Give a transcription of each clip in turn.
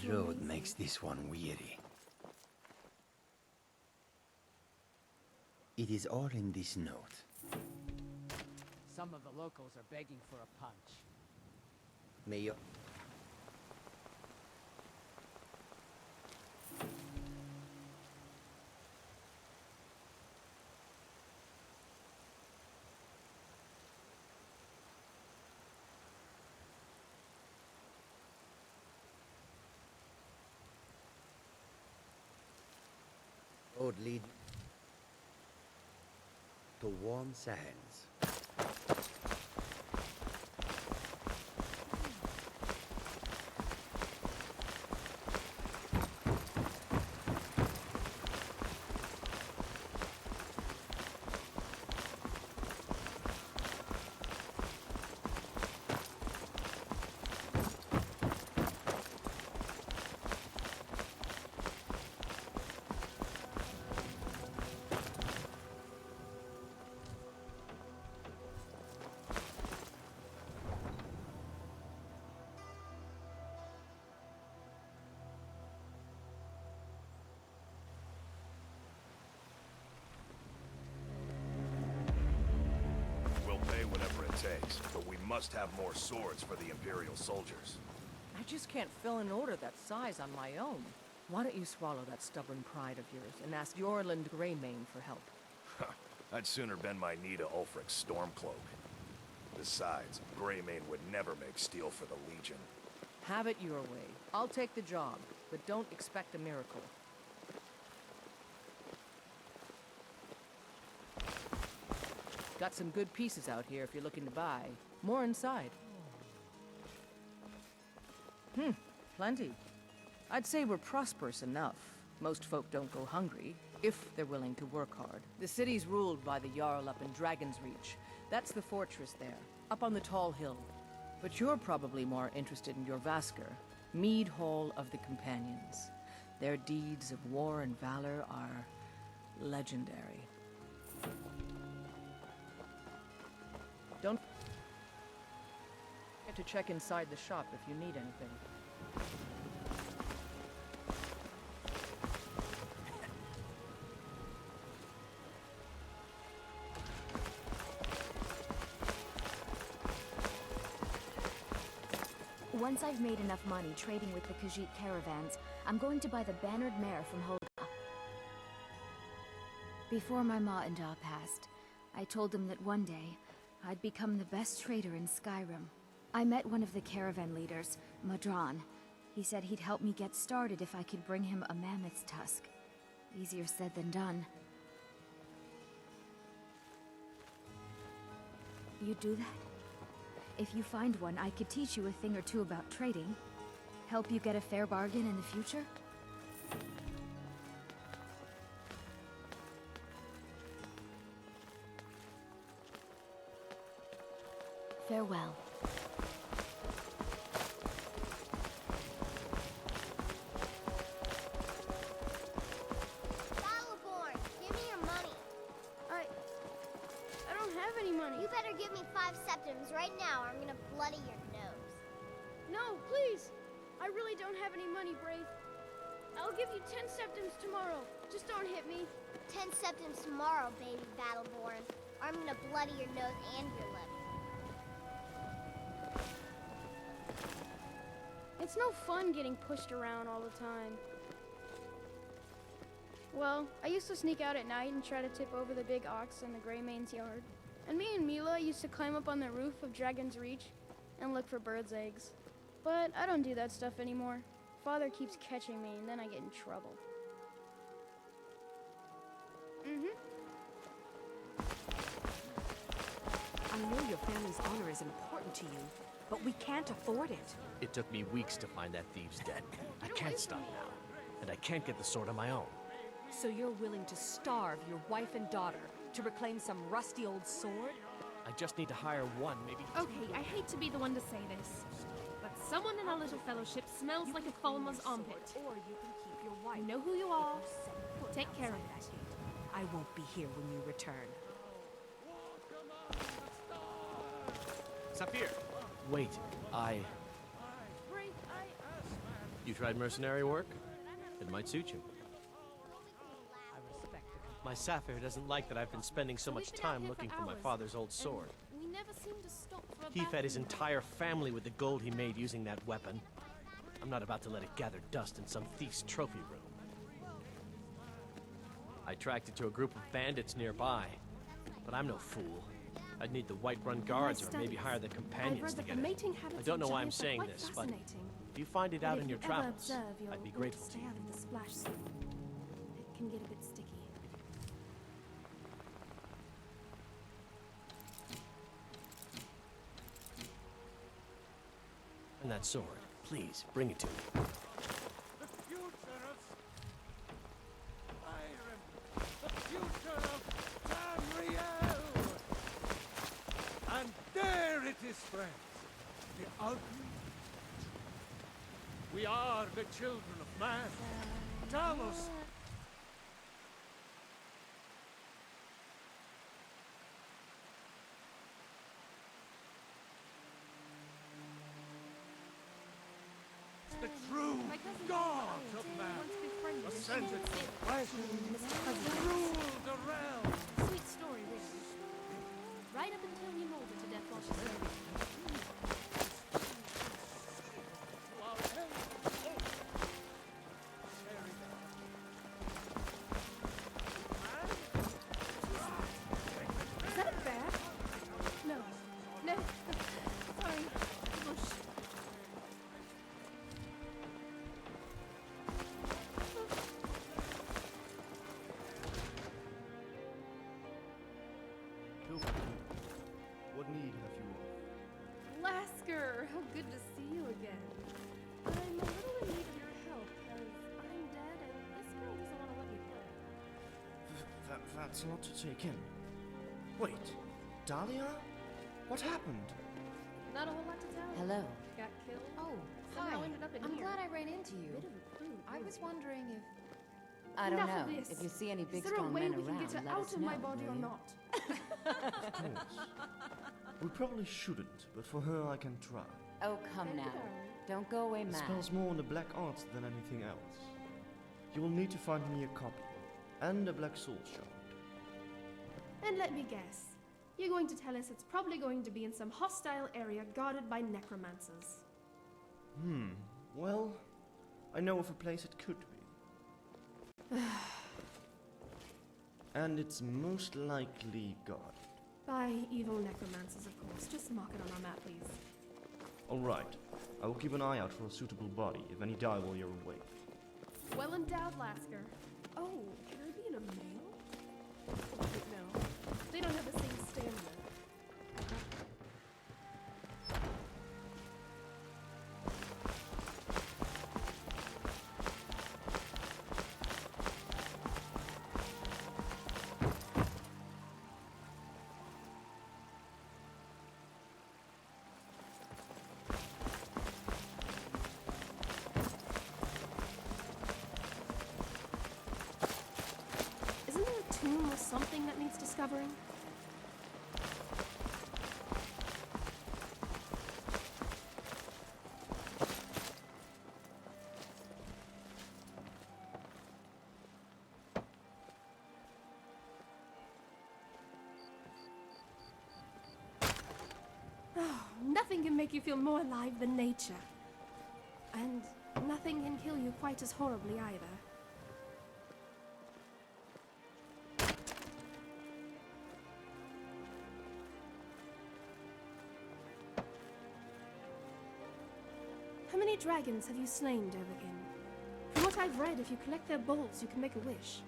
The road makes this one weary. It is all in this note. Some of the locals are begging for a punch. May you... Road lead to warm sands. Takes, but we must have more swords for the Imperial soldiers. I just can't fill an order that size on my own. Why don't you swallow that stubborn pride of yours and ask Yorland Greymane for help? I'd sooner bend my knee to Ulfric's Stormcloak. Besides, Greymane would never make steel for the Legion. Have it your way. I'll take the job, but don't expect a miracle. Got some good pieces out here if you're looking to buy. More inside. Plenty. I'd say we're prosperous enough. Most folk don't go hungry, if they're willing to work hard. The city's ruled by the Jarl up in Dragon's Reach. That's the fortress there, up on the tall hill. But you're probably more interested in your Vasker, Mead Hall of the Companions. Their deeds of war and valor are legendary. Don't forget to check inside the shop if you need anything. Once I've made enough money trading with the Khajiit caravans, I'm going to buy the bannered mare from Holga. Before my ma and Da passed, I told them that one day, I'd become the best trader in Skyrim. I met one of the caravan leaders, Madran. He said he'd help me get started if I could bring him a mammoth's tusk. Easier said than done. You'd do that? If you find one, I could teach you a thing or two about trading. Help you get a fair bargain in the future? Farewell. Battleborn, give me your money. I don't have any money. You better give me 5 septims right now or I'm gonna bloody your nose. No, please. I really don't have any money, Brave. I'll give you 10 septims tomorrow. Just don't hit me. 10 septims tomorrow, baby Battleborn, or I'm gonna bloody your nose and your lip. It's no fun getting pushed around all the time. Well, I used to sneak out at night and try to tip over the big ox in the Greymane's yard. And me and Mila used to climb up on the roof of Dragon's Reach and look for birds' eggs. But I don't do that stuff anymore. Father keeps catching me and then I get in trouble. I know your family's honor is important to you, but we can't afford it. It took me weeks to find that thieves' den. I can't stop now, and I can't get the sword on my own. So you're willing to starve your wife and daughter to reclaim some rusty old sword? I just need to hire one, maybe two. Okay, I hate to be the one to say this, but someone in our little fellowship smells like a Falma's armpit. Or you can keep your wife. You know who you are. Take care of that it. gate. I won't be here when you return. Saphir! Wait, Brave, You tried mercenary work? It might suit you. I respect the My Sapphire doesn't like that I've been spending so much we've been out time here looking for my hours, father's old and sword. We never seem to stop for a He fed his bathroom break. entire family with the gold he made using that weapon. I'm not about to let it gather dust in some thief's trophy room. I tracked it to a group of bandits nearby, but I'm no fool. I'd need the White-Run guards or maybe hire the I've companions read to that get the it. mating habits I don't know of why I'm giants are saying quite this, but fascinating. if you find it out in your If you ever travels, observe, you'll I'd be want grateful to to stay you. out of the splash zone. It can get a bit sticky. And that sword, please, bring it to me. The future of Skyrim! The future of Tamriel! And there it is, friends. The ugly truth. We are the children of man. Talos. The true My cousin God Fenrir of man. once befriended an Ascended ancient from sailor flesh named Mr. to Cousins. rule the realm. Sweet story, really. Right up until he molded to death while she slept. To our help. Very Is that a bear? No. No. Sorry. Bush. What need have you of? Lasker, how good to see you again. But I'm a little in need of your help, because I'm dead and this girl doesn't want to let me play. That's a lot to take in. Wait, Dahlia? What happened? Not a whole lot to tell. Hello. Got killed. Oh, Somehow hi. ended up in I'm here. glad I ran into you. Bit of a prude, I was really. wondering if... I don't Enough know. of this. If you see any big, Is there a strong way men we can around, get her let out us of know, my body or will you? not? Of course. We probably shouldn't, but for her I can try. Oh, come Thank you, now. darling. Don't go away It mad. spells more on the black arts than anything else. You will need to find me a copy, and a black soul shard. And let me guess. You're going to tell us it's probably going to be in some hostile area guarded by necromancers. Well, I know of a place it could be. And it's most likely guarded. By evil necromancers, of course. Just mark it on our map, please. Alright, I will keep an eye out for a suitable body if any die while you're away. Well endowed, Lasker. Oh, can I be in a male? Oh, wait, no. They don't have the same stamina. Isn't there a tomb or something that needs discovering? Oh, nothing can make you feel more alive than nature. And nothing can kill you quite as horribly either. How many dragons have you slain, Dovahkiin? From what I've read, if you collect their bolts, you can make a wish.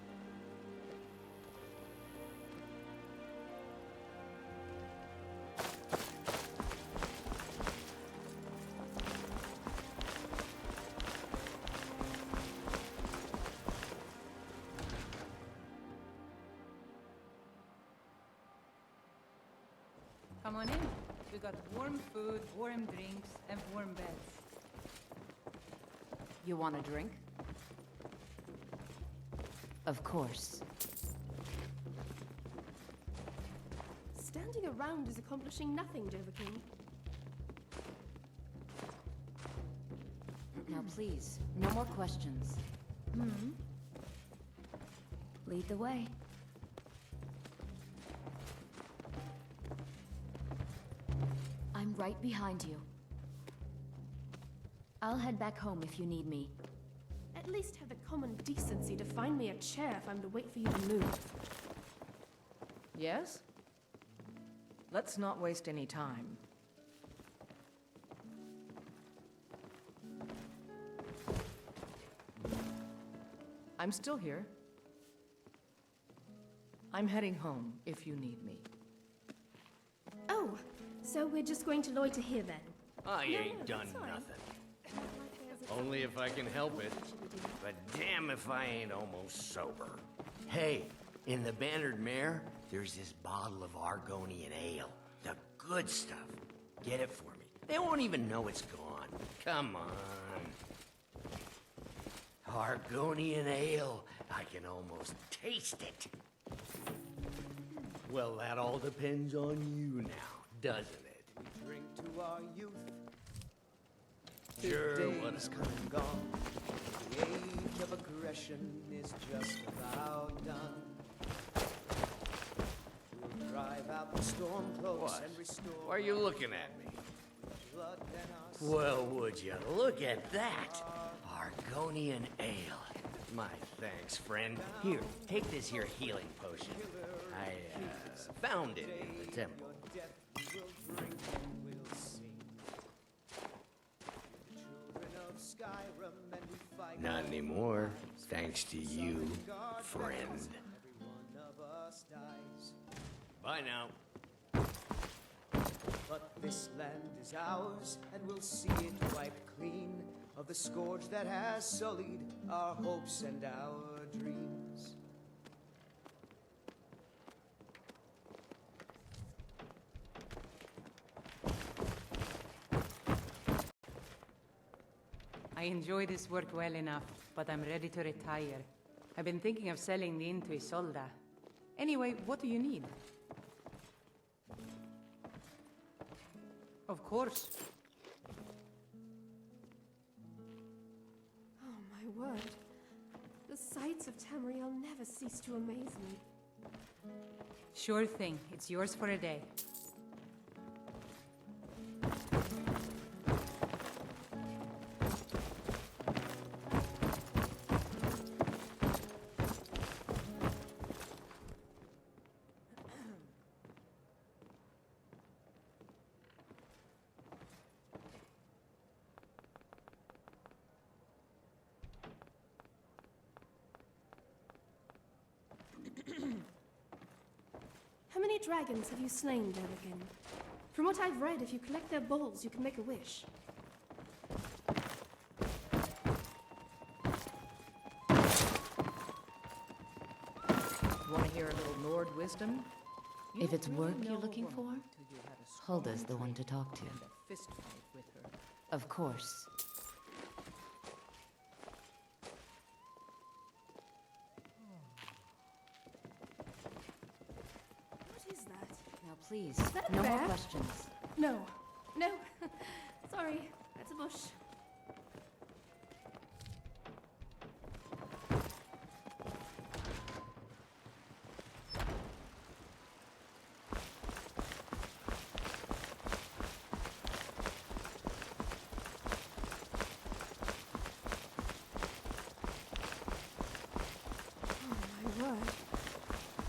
Come on in. We got warm food, warm drinks, and warm beds. You want a drink? Of course. Standing around is accomplishing nothing, Dovahkiin. Now please, no more questions. Lead the way. I'm right behind you. I'll head back home if you need me. At least have the common decency to find me a chair if I'm to wait for you to move. Yes? Let's not waste any time. I'm still here. I'm heading home if you need me. Oh, so we're just going to loiter here then? I ain't no, done that's fine. nothing. Only if I can help it. But damn if I ain't almost sober. Hey, in the Bannered Mare, there's this bottle of Argonian ale. The good stuff. Get it for me. They won't even know it's gone. Come on. Argonian ale. I can almost taste it. Well, that all depends on you now, doesn't it? We drink to our youth. Sure, The days whatever. come and gone. The age of aggression is just about done. We'll drive out the storm cloaks What? and restore. Why are you looking at me? blood and our Well, would you look at that? Argonian ale. My thanks, friend. Here, take this here healing potion. I, found it in the temple. death we will drink and we'll sing. The children of Skyrim and we fight. Not anymore, thanks to you, friend. Every one of us dies. Bye now. But this land is ours, and we'll see it wiped clean of the scourge that has sullied our hopes and our dreams. I enjoy this work well enough, but I'm ready to retire. I've been thinking of selling the inn to Isolda. Anyway, what do you need? Of course. Oh my word. The sights of Tamriel never cease to amaze me. Sure thing. It's yours for a day. How many dragons have you slain, Delican? From what I've read, if you collect their balls, you can make a wish. Want to hear a little Nord wisdom? You If don't it's really work know you're a looking woman for, till you had a Hulda's strong the one to training talk to. and a fist fight with her. Of course. What is that? Now please, Is that a no more bear? questions. No. No. Sorry. That's a bush. Oh my word.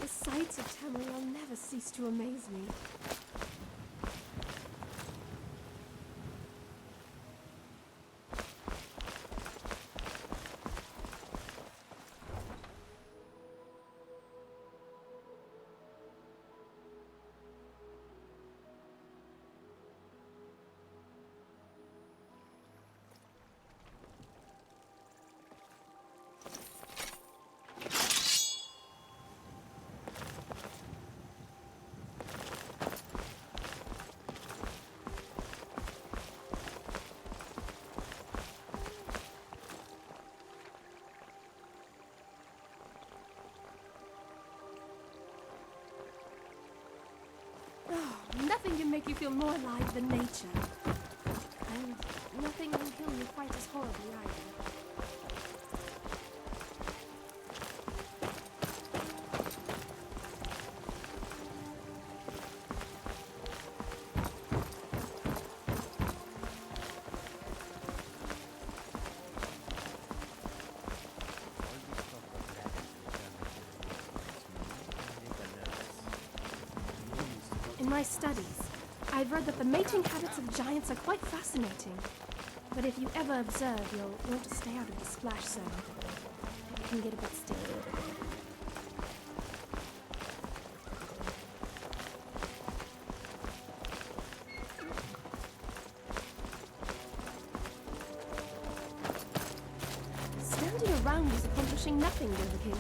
The sights of Tamriel never cease to amaze me. Oh, nothing can make you feel more alive than nature. And nothing kill you quite as horribly either. In my studies, I've read that the mating habits of giants are quite fascinating. But if you ever observe, you'll want to stay out of the splash zone. It can get a bit sticky. Standing around is accomplishing nothing, King.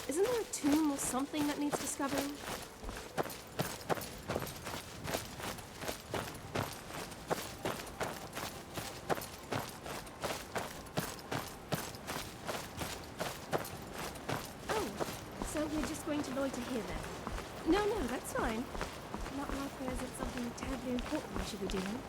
Isn't there a tomb or something that needs discovering? Oh, so we're just going to loiter here then? No, that's fine. Not like there's something terribly important we should be doing.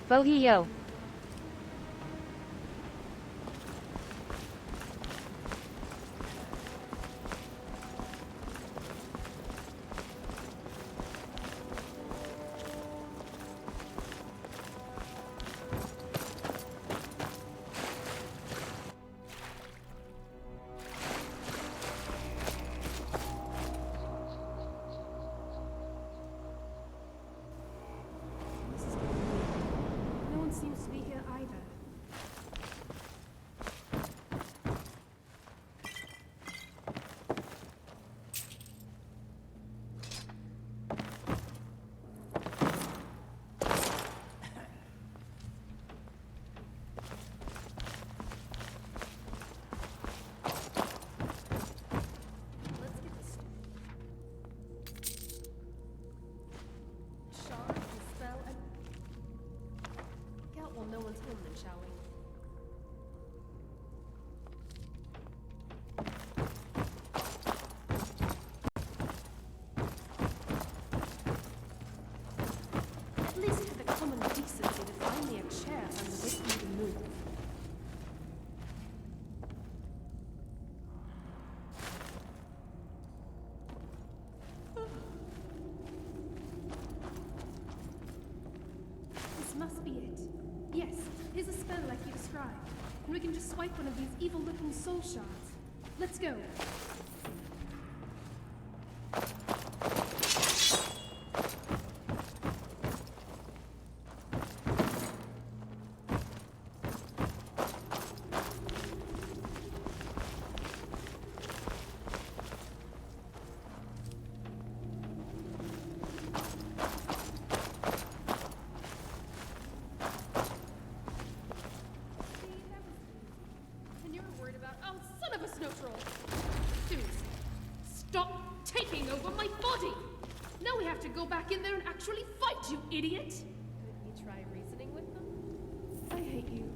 Bohio. Seems to be here either. Let's get this. Shard and spell and well, no one's home then, shall we? At least have the common decency to find me a chair under which we can move. This must be it. Yes, here's a spell like you described. And we can just swipe one of these evil-looking soul shards. Let's go. And you were worried about, oh, son of a snow troll! Dudes, stop taking over my body! Now we have to go back in there and actually fight, you idiot! Couldn't you try reasoning with them? I hate you.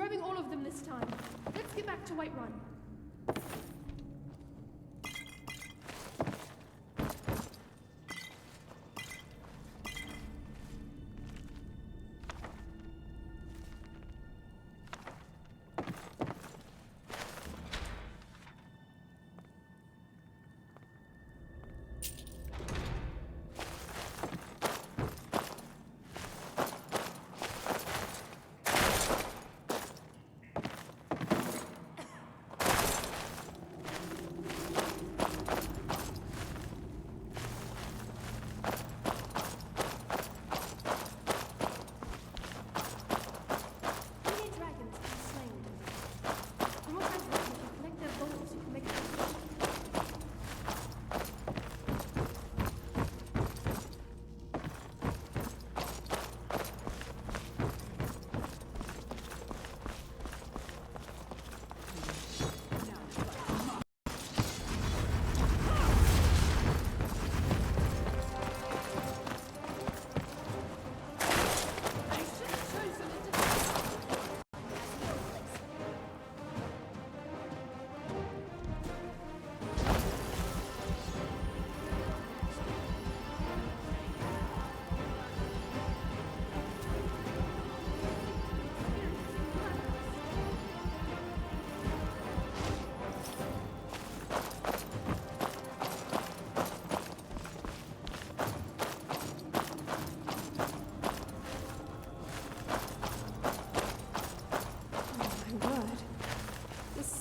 grabbing all of them this time. Let's get back to Whiterun.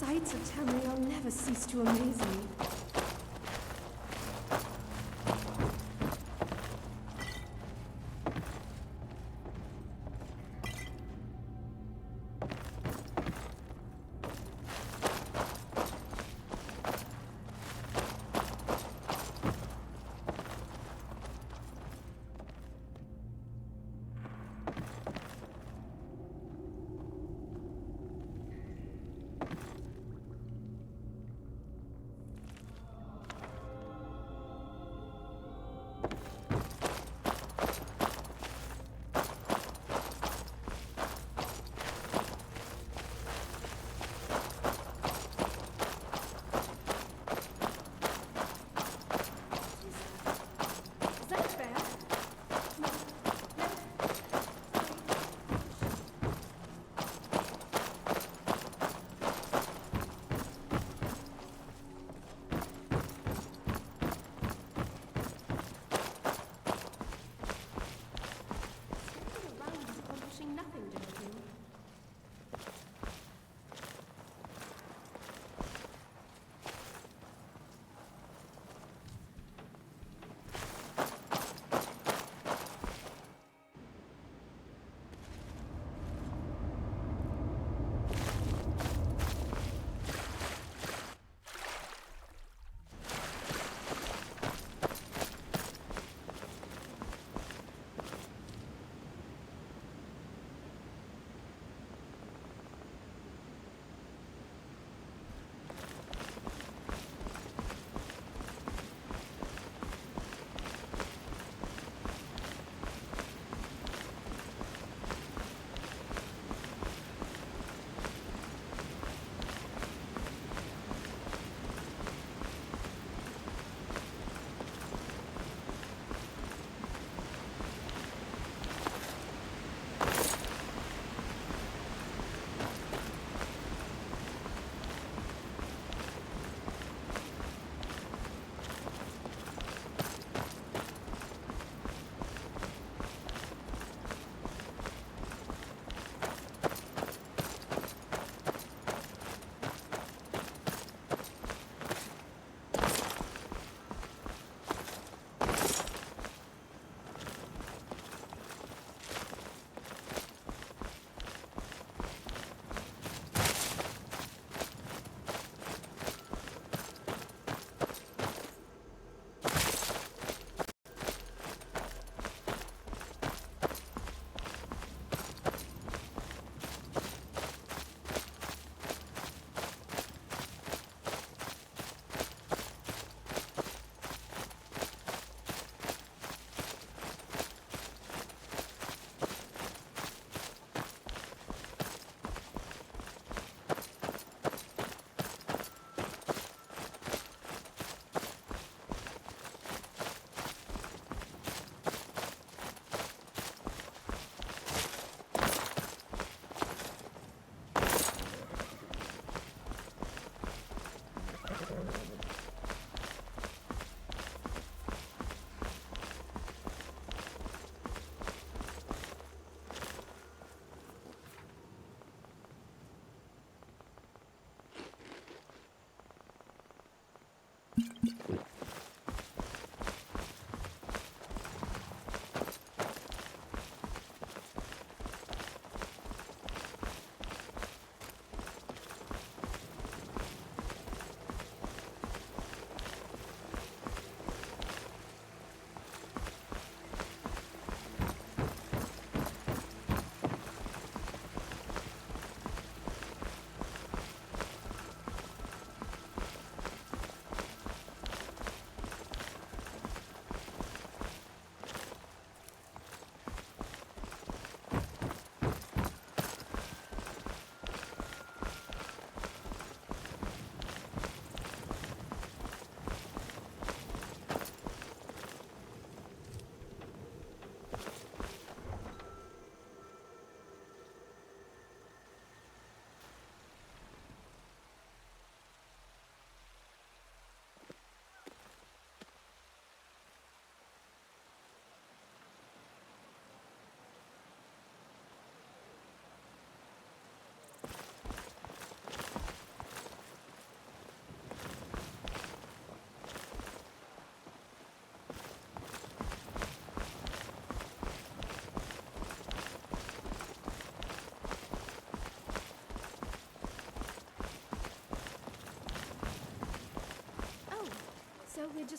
sights of Chung-Myeong never cease to amaze me.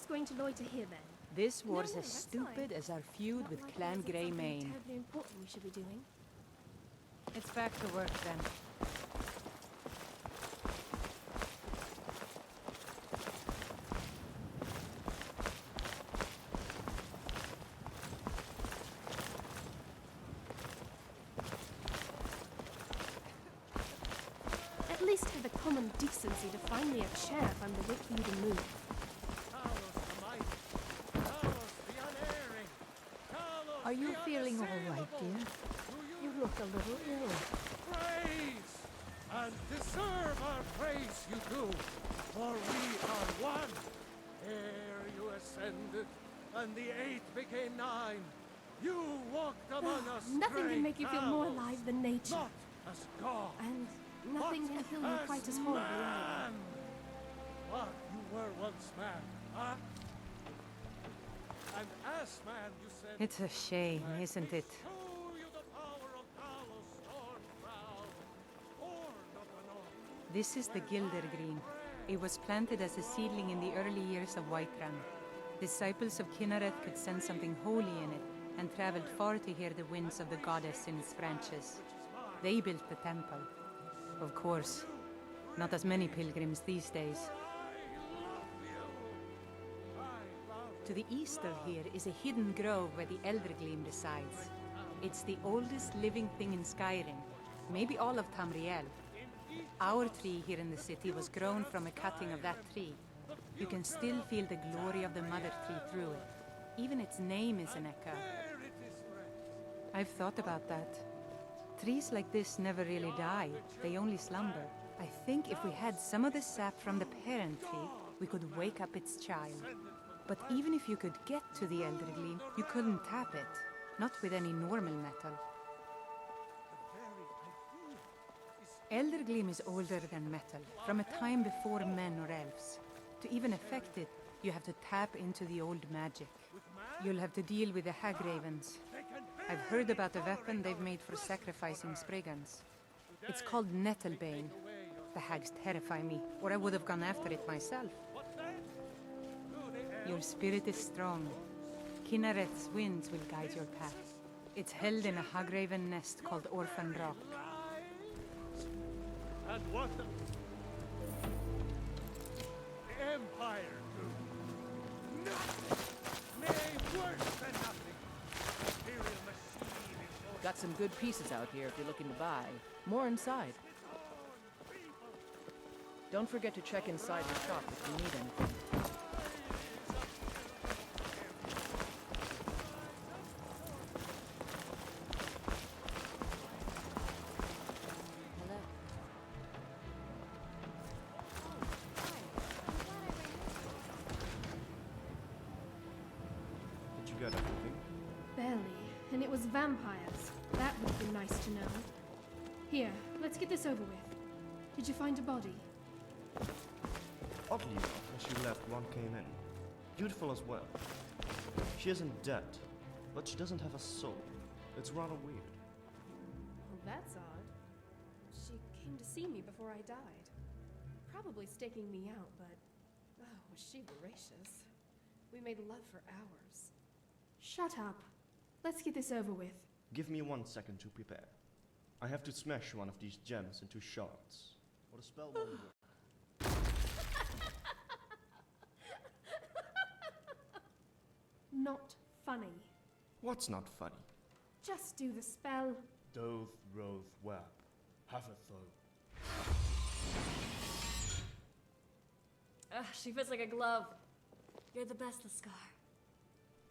going to loiter here then? This war's no, as that's stupid fine. as our feud Not with like Clan there's something Greymane. terribly important we should be doing. It's back to work then. At least have the common decency to find me a chair if I'm to wait for you to move. Are you feeling all right, dear? You look a little ill. Praise! And deserve our praise you do, for we are one. Ere you ascended, and the 8 became 9, you walked among us. Nothing great can make you feel more owls, alive than nature. Not as God, And nothing but can kill you quite as horribly either. man. But you were once man, huh? And as man you said, It's a shame, isn't it? show you the power of Talos Stormcrown, born of the North. This is the Gildergreen. It was planted as a seedling in the early years of Whiterun. Disciples of Kynareth could sense something holy in it, and traveled far to hear the winds of the goddess in its branches. They built the temple. Of course, not as many pilgrims these days. To the east of here is a hidden grove where the Eldergleam resides. It's the oldest living thing in Skyrim, maybe all of Tamriel. Our tree here in the city was grown from a cutting of that tree. You can still feel the glory of the mother tree through it. Even its name is an echo. I've thought about that. Trees like this never really die, they only slumber. I think if we had some of the sap from the parent tree, we could wake up its child. But even if you could get to the Eldergleam, you couldn't tap it. Not with any normal metal. Eldergleam is older than metal, from a time before men or elves. To even affect it, you have to tap into the old magic. You'll have to deal with the Hagravens. I've heard about a weapon they've made for sacrificing Spriggans. It's called Nettlebane. The hags terrify me, or I would have gone after it myself. Your spirit is strong. Kynareth's winds will guide your path. It's held in a Hagraven nest called Orphan Rock. And what the Empire do? Nothing! Nay, worse than nothing! Imperial machine is Got some good pieces out here if you're looking to buy. More inside. Don't forget to check inside the shop if you need anything. Did you get everything? Barely. And it was vampires. That would have been nice to know. Here, let's get this over with. Did you find a body? Oddly enough, as she left, one came in. Beautiful as well. She isn't dead, but she doesn't have a soul. It's rather weird. Well, that's odd. She came to see me before I died. Probably staking me out, but... oh, was she voracious. We made love for hours. Shut up. Let's get this over with. Give me 1 second to prepare. I have to smash one of these gems into shards. Or the spell won't work. Not funny. What's not funny? Just do the spell. Doth Roth Web. Havatho. Ugh, she fits like a glove. You're the best, Lascar.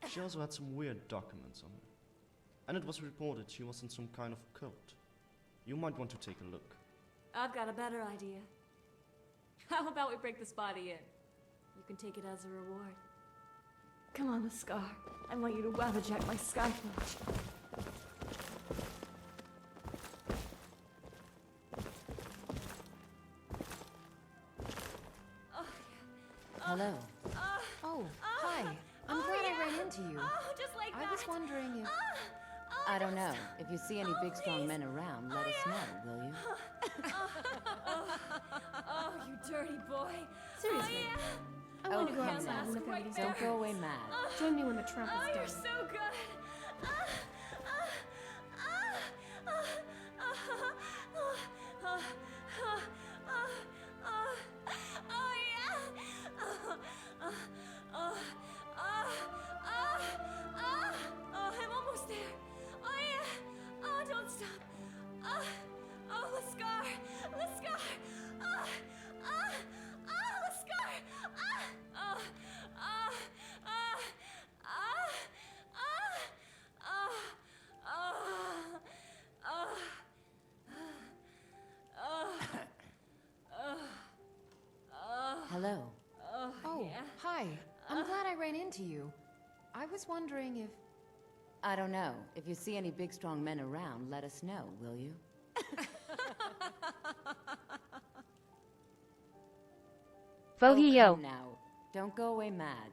She also had some weird documents on her. And it was reported she was in some kind of cult. You might want to take a look. I've got a better idea. How about we break this body in? You can take it as a reward. Come on, Lascar. I want you to waterjack my skyforge. Hello. Oh, hi. I'm glad I ran into you. Oh, just like I was wondering if... I don't know. If you see any big, strong men around, let us know, will you? Oh, you dirty boy. Seriously. Oh, yeah. I Oh, want to go come outside now. and look over these Don't documents. go away mad. Join me when the trap is done. You're so good. I'm almost there. Oh yeah. Oh, don't stop. Oh, the scar. The scar. The scar. Hello. Oh, hi. I'm glad I ran into you. I was wondering if... I don't know. If you see any big strong men around, let us know, will you? Oh, come now. Don't go away mad.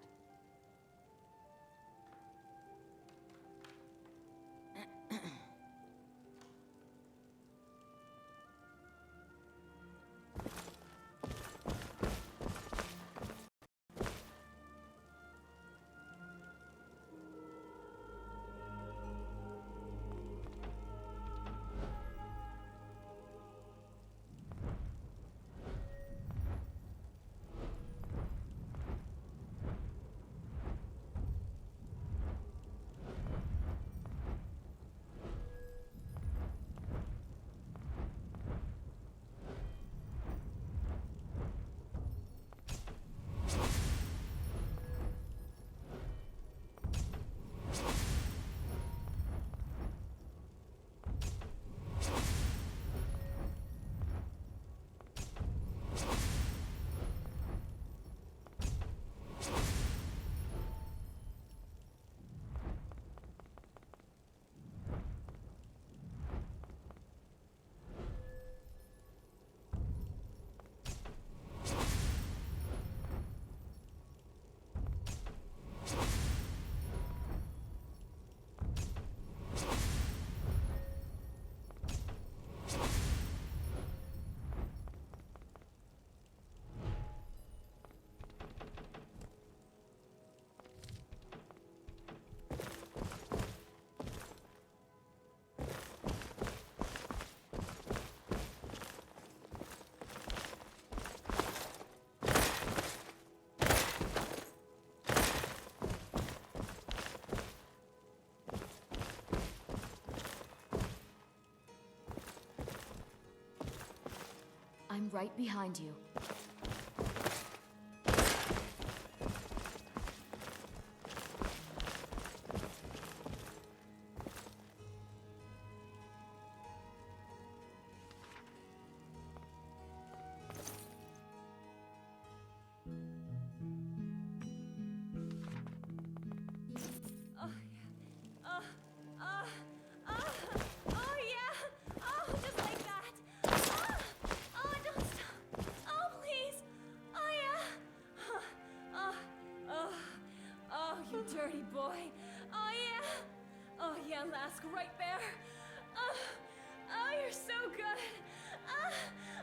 I'm right behind you. Dirty boy. Oh yeah. Oh yeah, Lask, right there. Oh, you're so good. Oh yeah.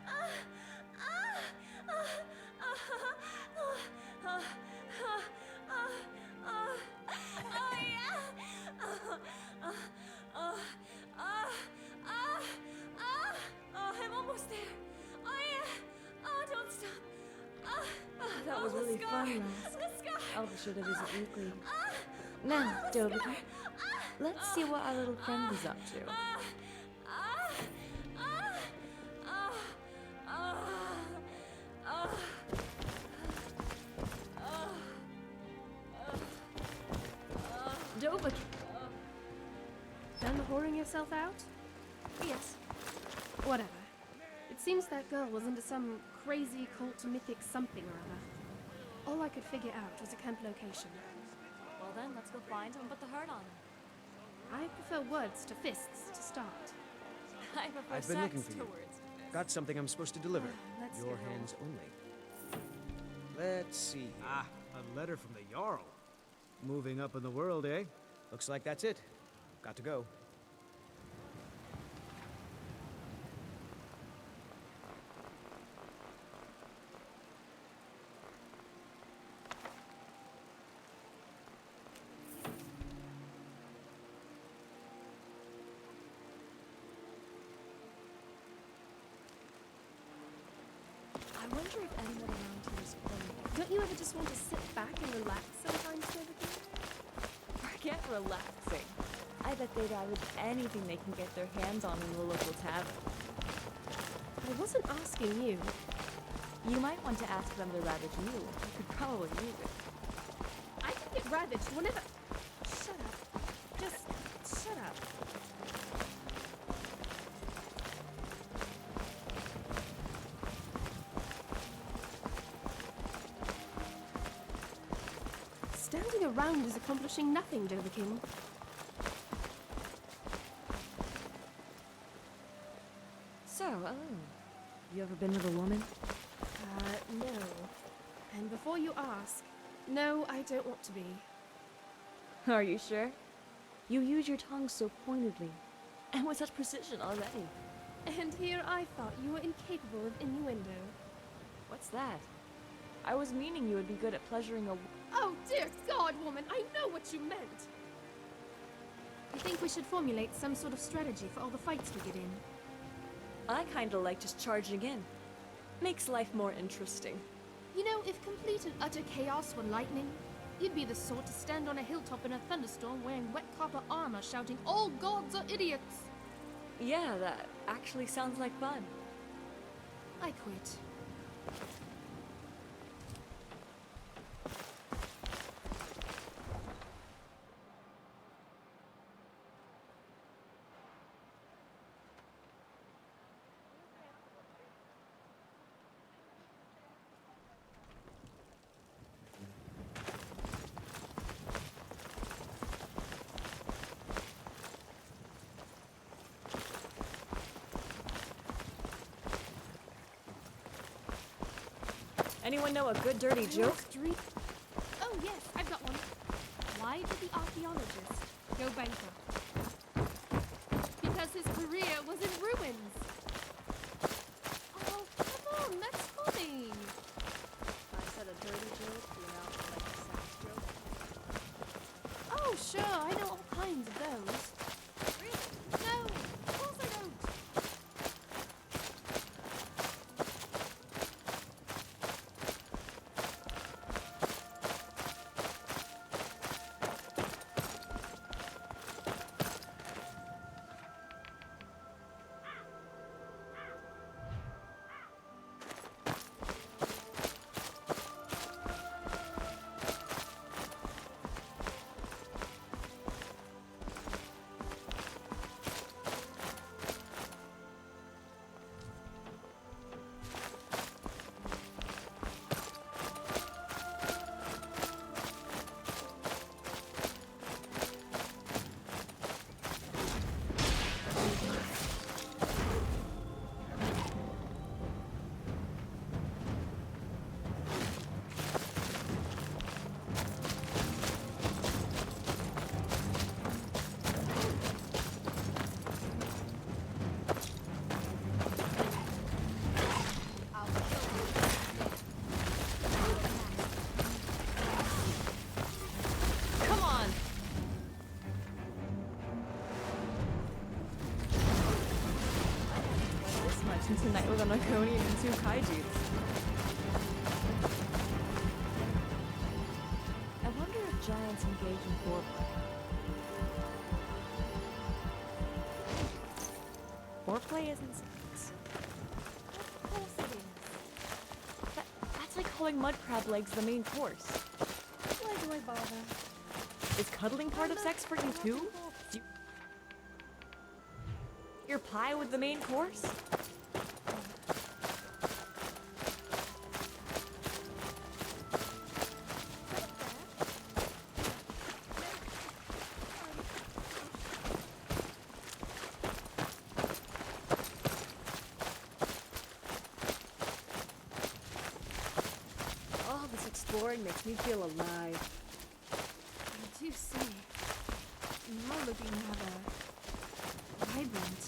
I'm almost there. Oh yeah. Oh, don't stop. That was really fun, Lask. I'll be sure to visit weekly. Now, Doberman, let's see what our little friend is up to. Doberman! Done whoring yourself out? Yes. Whatever. It seems that girl was into some crazy cult mythic something or other. All I could figure out was a camp location. Well then, let's go find him and put the hurt on him. I prefer words to fists to start. I prefer I've been sex looking for to you. words. Got something I'm supposed to deliver. Let's Your get hands only. Let's see. Ah, a letter from the Jarl. Moving up in the world, eh? Looks like that's it. Got to go. wonder if anyone around here is lonely. Don't you ever just want to sit back and relax sometimes, Timothy? Forget relaxing. I bet they'd rather do anything they can get their hands on in the local tavern. I wasn't asking you. You might want to ask them to ravage you. You could probably use it. I can get ravaged whenever... Shut up. Just shut up. Standing around is accomplishing nothing, Dovahkiin. So, you ever been with a woman? No. And before you ask, no, I don't want to be. Are you sure? You use your tongue so pointedly, and with such precision already. And here I thought you were incapable of innuendo. What's that? I was meaning you would be good at pleasuring a... Oh, dear God, woman, I know what you meant! I think we should formulate some sort of strategy for all the fights we get in. I kinda like just charging in. Makes life more interesting. You know, if complete and utter chaos were lightning, you'd be the sort to stand on a hilltop in a thunderstorm wearing wet copper armor shouting, "All gods are idiots!" Yeah, that actually sounds like fun. I quit. Anyone know a good dirty joke? Oh yes, I've got one. Why did the archaeologist go bankrupt? Because his career was in ruins. Oh, come on, that's funny. I said a dirty joke, you know, like a sex joke. Oh, sure, I know all kinds of those. Really? No, of course I don't. Tonight with an Argonian and 2 kaijus. I wonder if giants engage in foreplay. Foreplay isn't sex. Of course it is. That's like calling mud crab legs the main course. Why do I bother? Is cuddling part of sex for you too? Your pie with the main course? Exploring makes me feel alive. I do say, you're looking rather vibrant.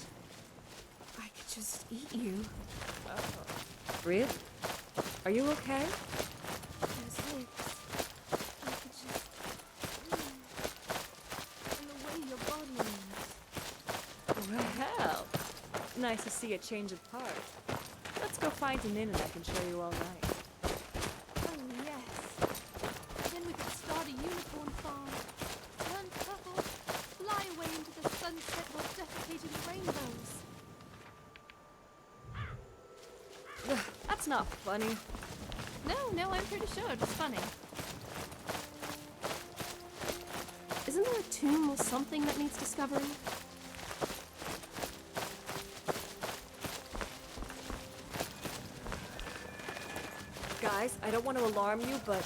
I could just eat you. Really? Are you okay? Those lips. I could just... And the way your body moves. Well, nice to see a change of heart. Let's go find an inn and I can show you all night. Oh, yes. Then we could start a unicorn farm. Turn purple, fly away into the sunset while defecating rainbows. That's not funny. No, I'm pretty sure it was funny. Isn't there a tomb or something that needs discovering? Guys, I don't want to alarm you, but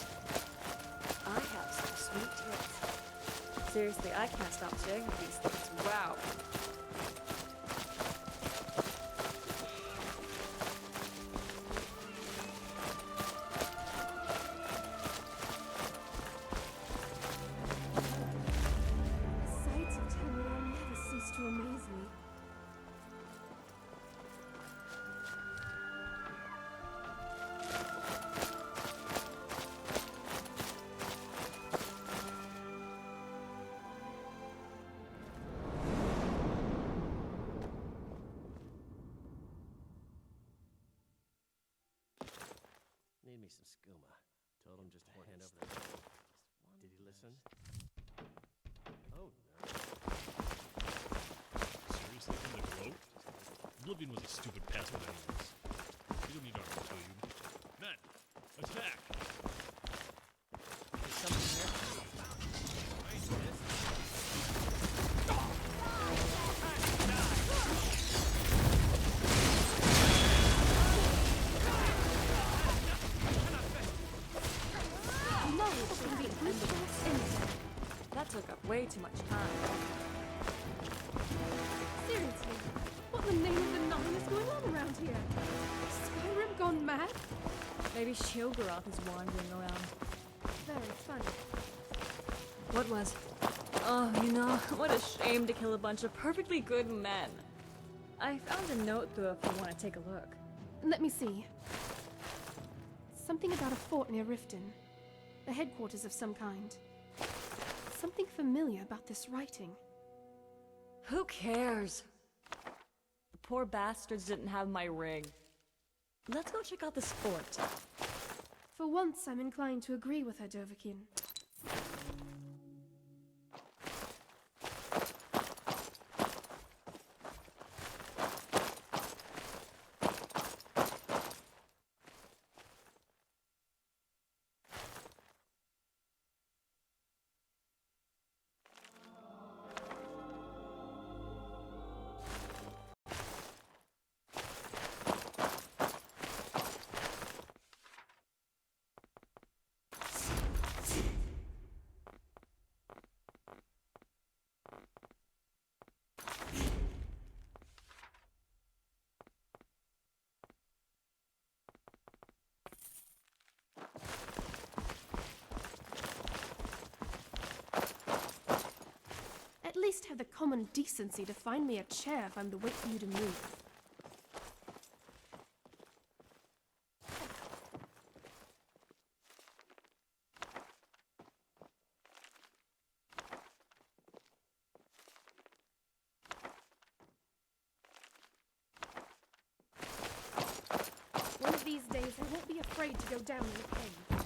I have some sweet tits. Seriously, I can't stop staring at these things. Wow. The sights of Tamriel never cease to amaze me. Need me some skooma. Told him just to hand over the... Did he listen? Oh, no. Seriously, from the globe? Oblivion was a stupid password anyways. You don't need our to tell you. Men, attack! There's something there. That took up way too much time. Seriously, what the name of the nine is going on around here? Skyrim gone mad? Maybe Shilgaroth is wandering around. Very funny. What was? Oh, you know, what a shame to kill a bunch of perfectly good men. I found a note though if you want to take a look. Let me see. Something about a fort near Riften. The headquarters of some kind. Something familiar about this writing. Who cares? The poor bastards didn't have my ring. Let's go check out this fort. For once, I'm inclined to agree with her, Dovahkiin. At least have the common decency to find me a chair if I'm to wait for you to move. One of these days, I won't be afraid to go down in a cave.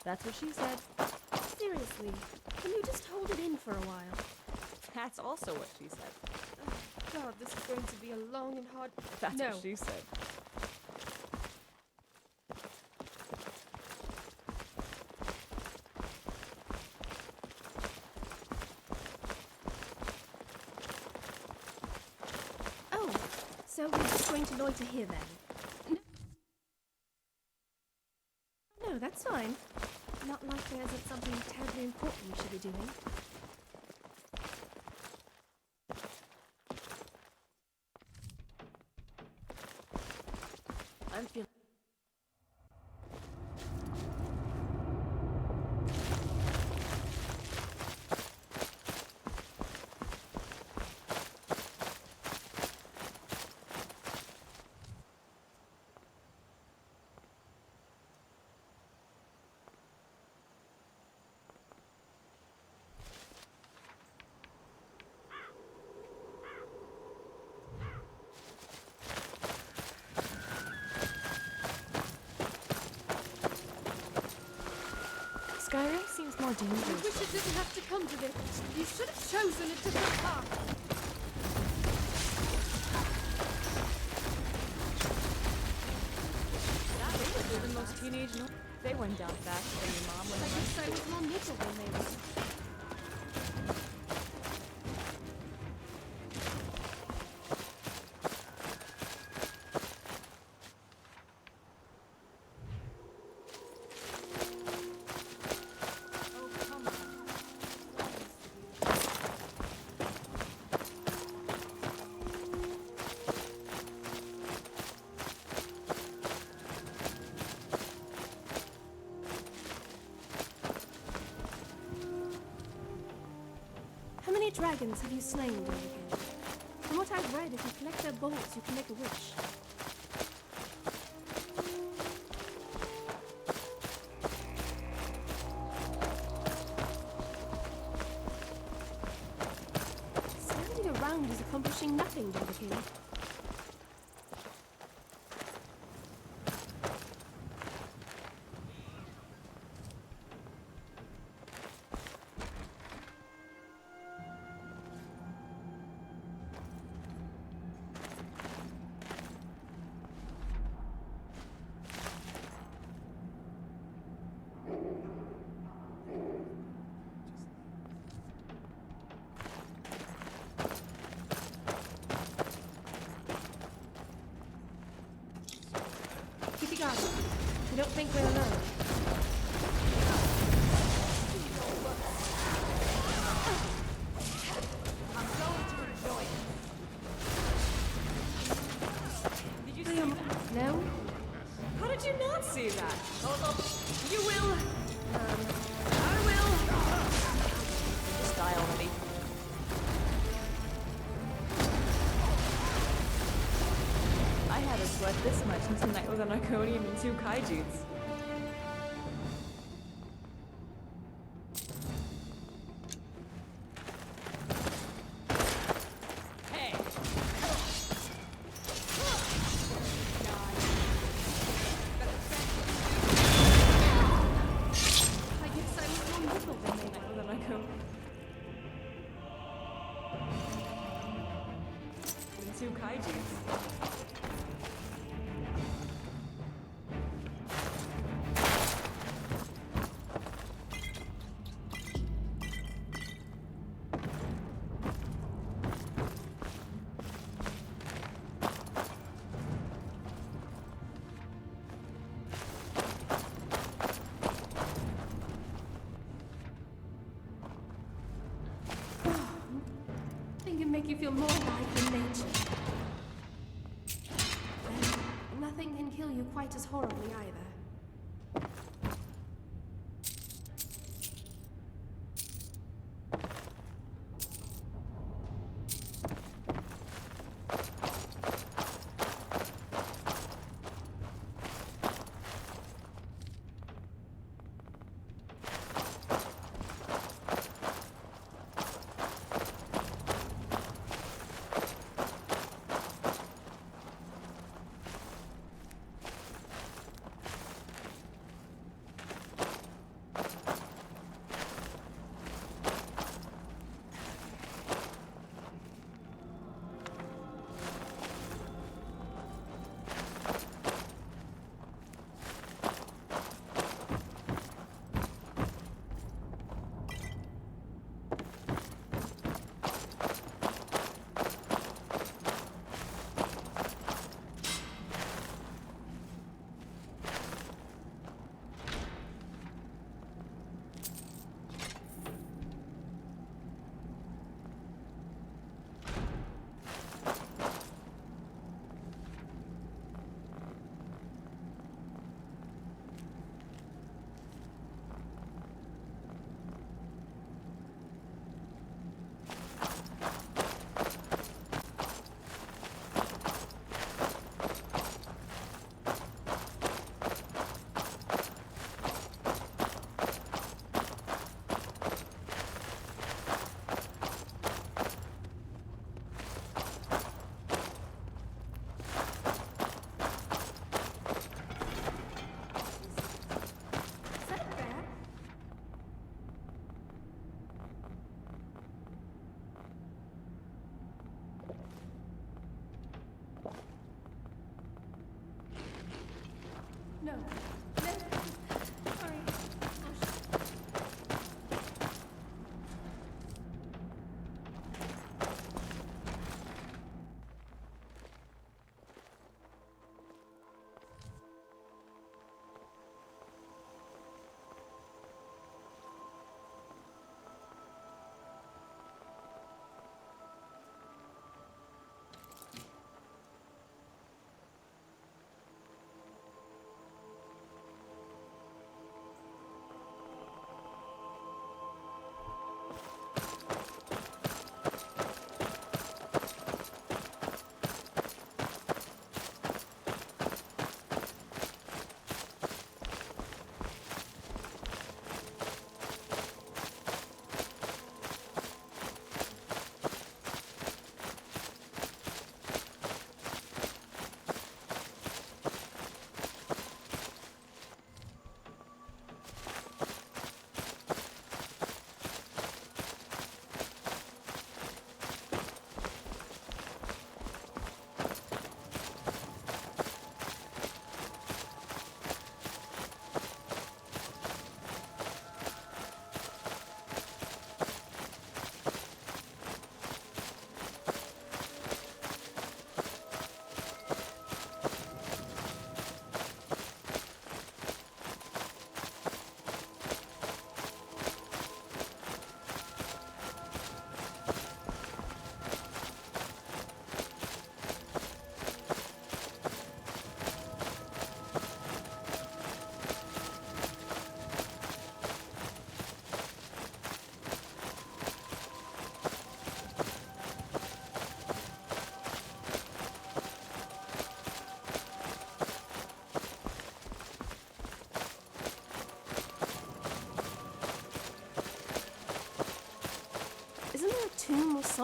That's what she said. Seriously, can you just hold it in for a while? That's also what she said. Oh, God, this is going to be a long and hard... That's no. what she said. Oh, so we're just going to loiter here then? No, that's fine. Not like there isn't something terribly important we should be doing. I'm feeling... Skyrim seems more I dangerous. wish it didn't have to come to this. You should have chosen a different path. They were living most teenage no. They went down faster than your mom when I guess I was more nickel than they were. How many dragons have you slain, Dragon? From what I've read, if you collect their bolts, you can make a wish. Standing around is accomplishing nothing, Dragon. Keep it going. I don't think we're alone. I'm going to rejoin. Did you see that? No? How did you not see that? You will. I will. Just die already. I haven't sweat this much since the night with an Arconium and 2 Kaijus. Hey! I guess I was more nickel than they were. With an Arconium and 2 Kaijus. Think can make you feel more alive in nature. And nothing can kill you quite as horribly either.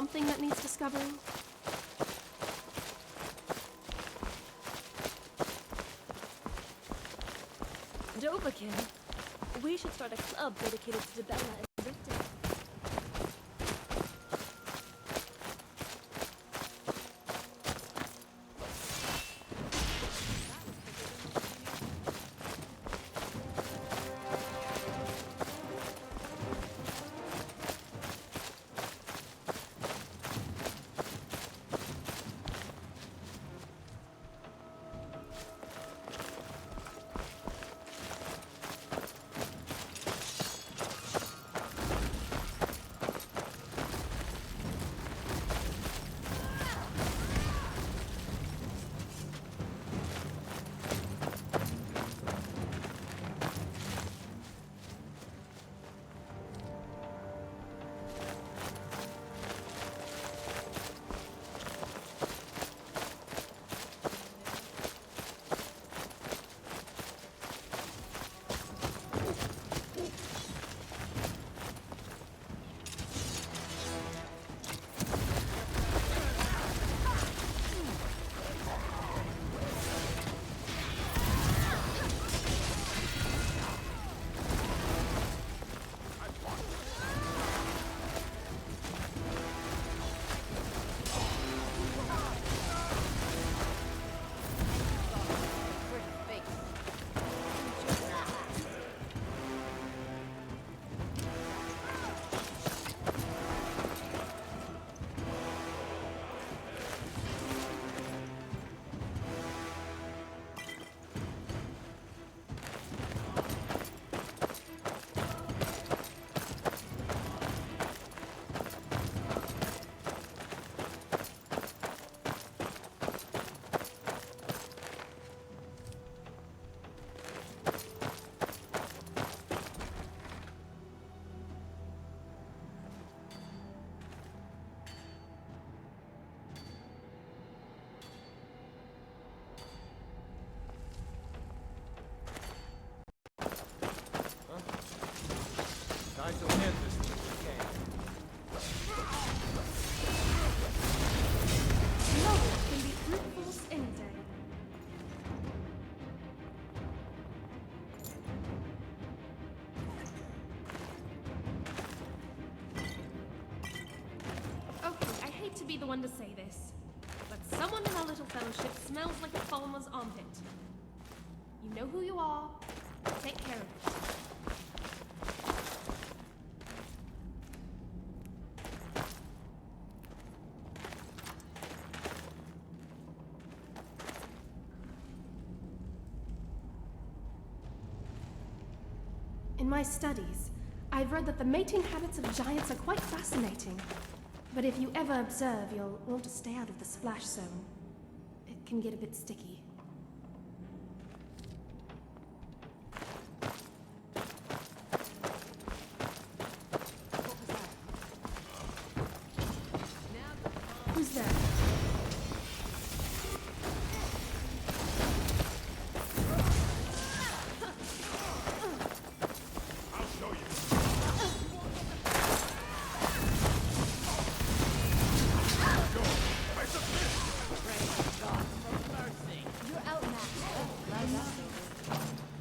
something that needs discovering? Dovahkiin. We should start a club dedicated to Bella and Victor. Time to end this thing if we can. Knowledge can be brute force any day. Okay, I hate to be the one to say this, but someone in our little fellowship smells like a farmer's armpit. You know who you are. Take care of it. In my studies, I've read that the mating habits of giants are quite fascinating. But if you ever observe, you'll want to stay out of the splash zone. It can get a bit sticky. Who's there?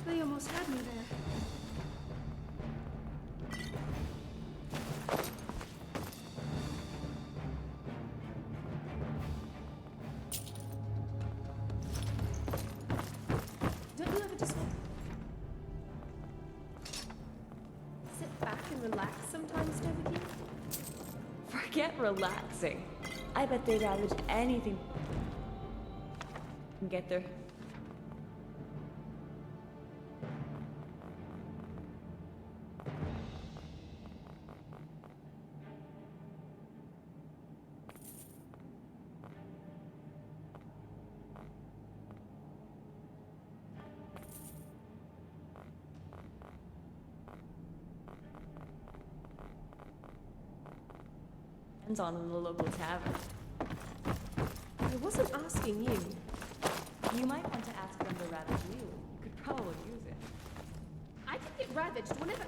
They almost had me there. Don't you ever just sit back and relax sometimes, Dovahkiin? Forget relaxing. I bet they ravage anything and get there. On in the local tavern. I wasn't asking you. You might want to ask them to ravage you. You could probably use it. I can get ravaged whenever.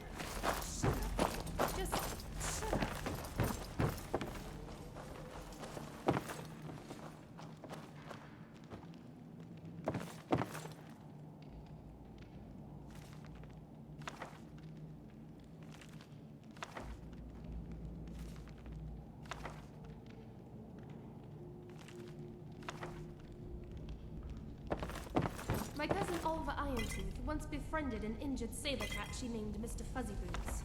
Shut up. Just shut up. My cousin Oliver Irontooth once befriended an injured saber cat she named Mr. Fuzzy Boots.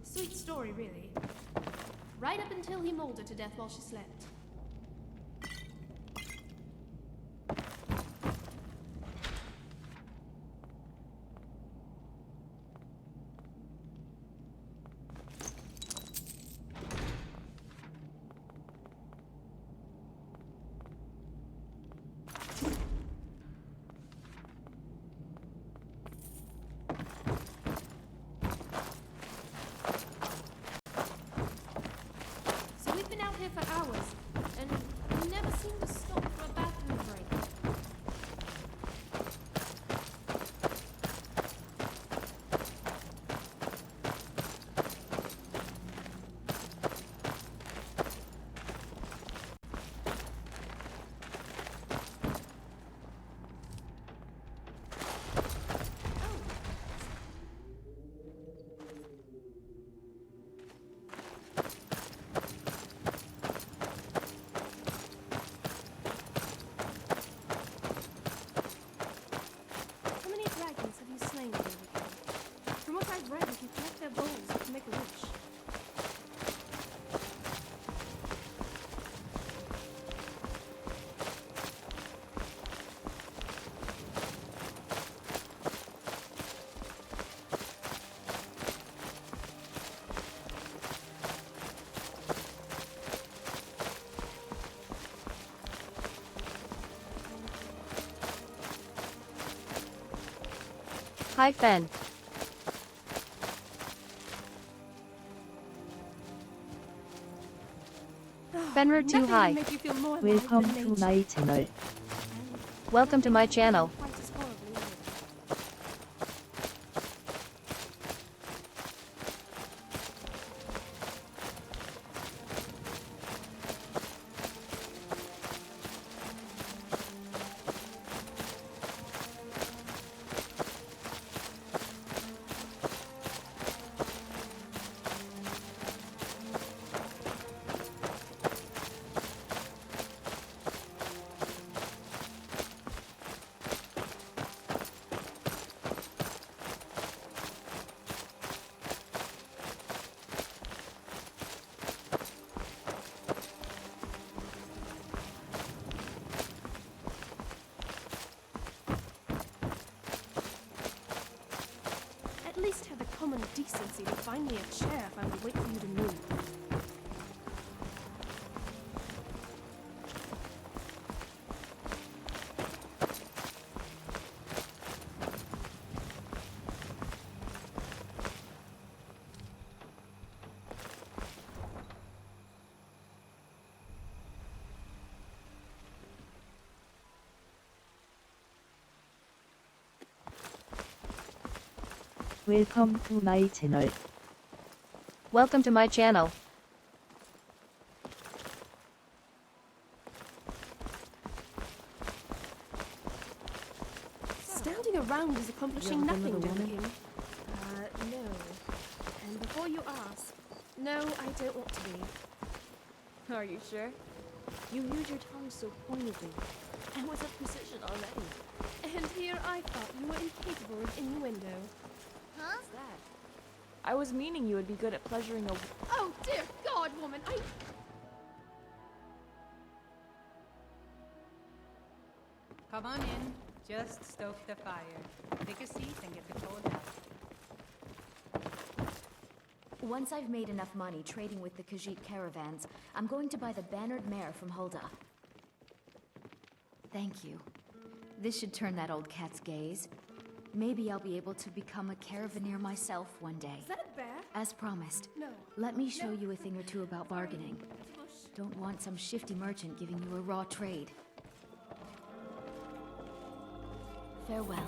Sweet story, really. Right up until he mauled her to death while she slept. For hours, and we never seem to stop for a bathroom break. From what I've read, if you collect their bones, you can make a wish. Hi, Fen. Fenrir too high. Welcome to my channel. Welcome to my channel. At least have the common decency to find me a chair if I would wait for you to move. Welcome to my channel. Welcome to my channel. Standing around is accomplishing nothing, another King. woman? No. And before you ask, no, I don't want to be. Are you sure? You use your tongue so pointedly, and with such precision already. And here I thought you were incapable of innuendo. Huh? What's that? I was meaning you would be good at pleasuring a... Oh, dear God, woman, Come on in. Just stoke the fire. Take a seat and get the cold out. Once I've made enough money trading with the Khajiit caravans, I'm going to buy the bannered mare from Hulda. Thank you. This should turn that old cat's gaze. Maybe I'll be able to become a caravaneer myself one day. Is that a bear? As promised. No. Let me show you a thing or two about bargaining. Don't want some shifty merchant giving you a raw trade. Farewell.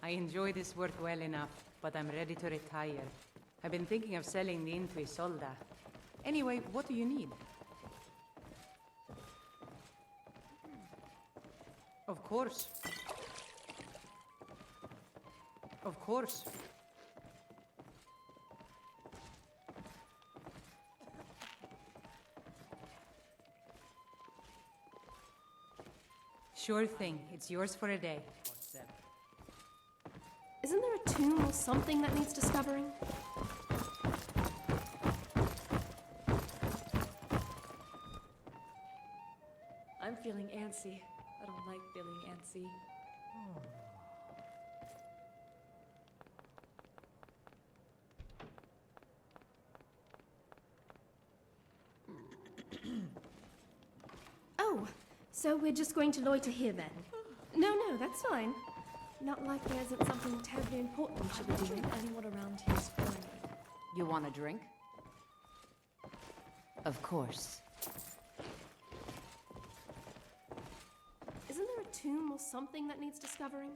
I enjoy this work well enough, but I'm ready to retire. I've been thinking of selling the inn to Isolda. Anyway, what do you need? Of course. Of course. Sure thing. It's yours for a day. Isn't there a tomb or something that needs discovering? I'm feeling antsy. I don't like feeling antsy. Oh, so we're just going to loiter here then? No, that's fine. Not like there isn't something terribly important we should be doing. Anyone around here is fine. You want a drink? Of course. Isn't there a tomb or something that needs discovering?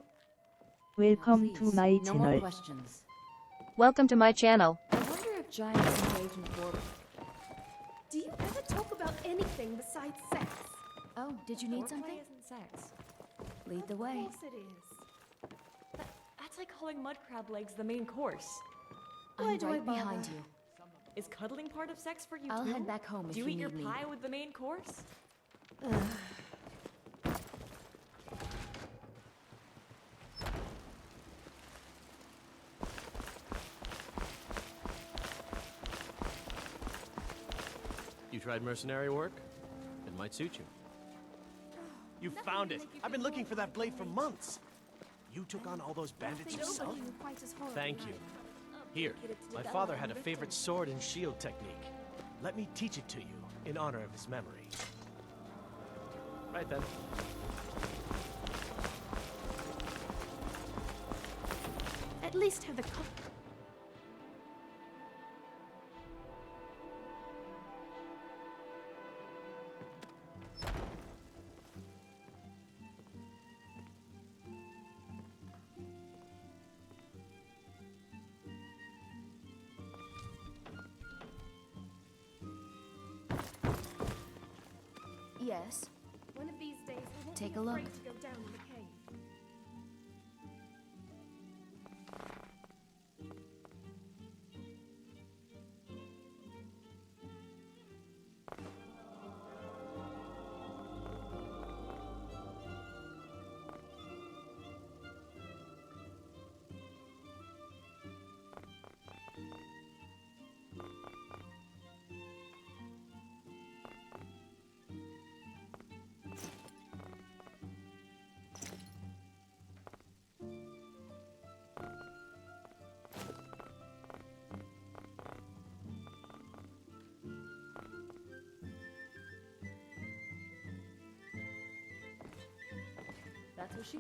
Welcome to my No more channel. questions. Welcome to my channel. I wonder if giants engage in war. Do you ever talk about anything besides sex? Oh, did you need Foreplay something? isn't sex. Lead the way. Of course it is. That's like calling mud crab legs the main course. Why I'm do I right bother? behind you. Is cuddling part of sex for you I'll too? head back home if Do you you eat your need me. pie with the main course? You tried mercenary work? It might suit you. You found it. I've been looking for that blade for months. You took on all those bandits yourself? Thank you. Here, my father had a favorite sword and shield technique. Let me teach it to you in honor of his memory. Right then. At least have the Yes. One of these days, I won't Take be a look. afraid to go down in the cave. That's what she...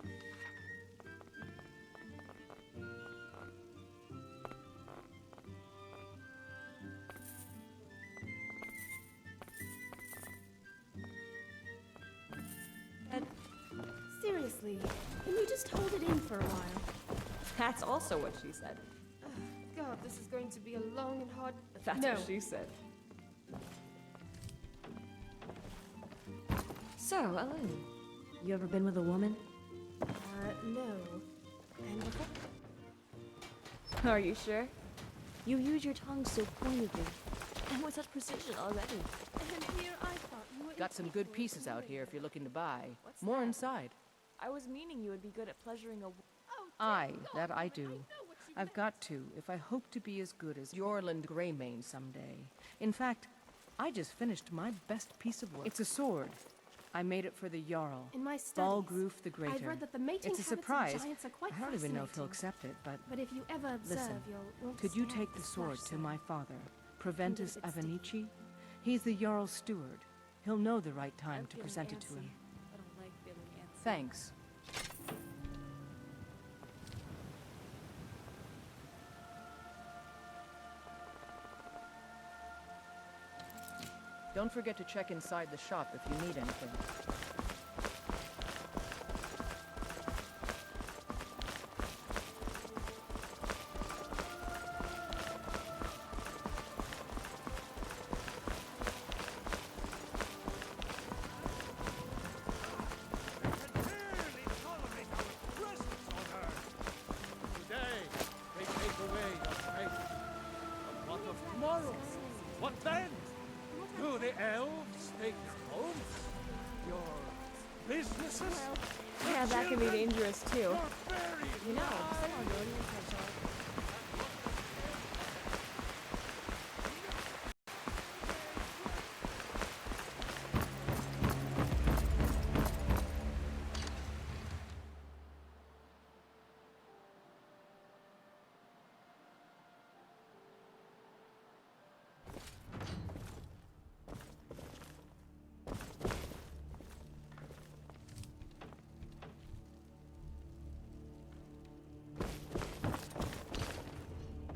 Seriously, can you just hold it in for a while? That's also what she said. God, this is going to be a long and hard... That's no. what she said. So, Ellen, you ever been with a woman? No. And before? Are you sure? You use your tongue so pointedly, and with such precision already. And here I thought you were... Got some good pieces out here if you're looking to buy. More inside. I was meaning you would be good at pleasuring a... Aye, that I do. I've got to, if I hope to be as good as Yorland Greymane someday. In fact, I just finished my best piece of work. It's a sword. I made it for the Jarl. In my studies, Balgroof the Greater. I've read that the mating It's a habits of surprise. giants are quite I don't even know if he'll fascinating. accept it, but But if you ever observe, listen. you'll want Could to you stare take at the splash sword to zone. my father, Proventus if it's sticky. Avenici? He's the Jarl's steward. He'll know the right time to present it to him. I don't like feeling antsy. Thanks. Don't forget to check inside the shop if you need anything. Do the elves take your homes? Your businesses? Yeah, that can be dangerous too. You're very You know, some Argonians have dogs.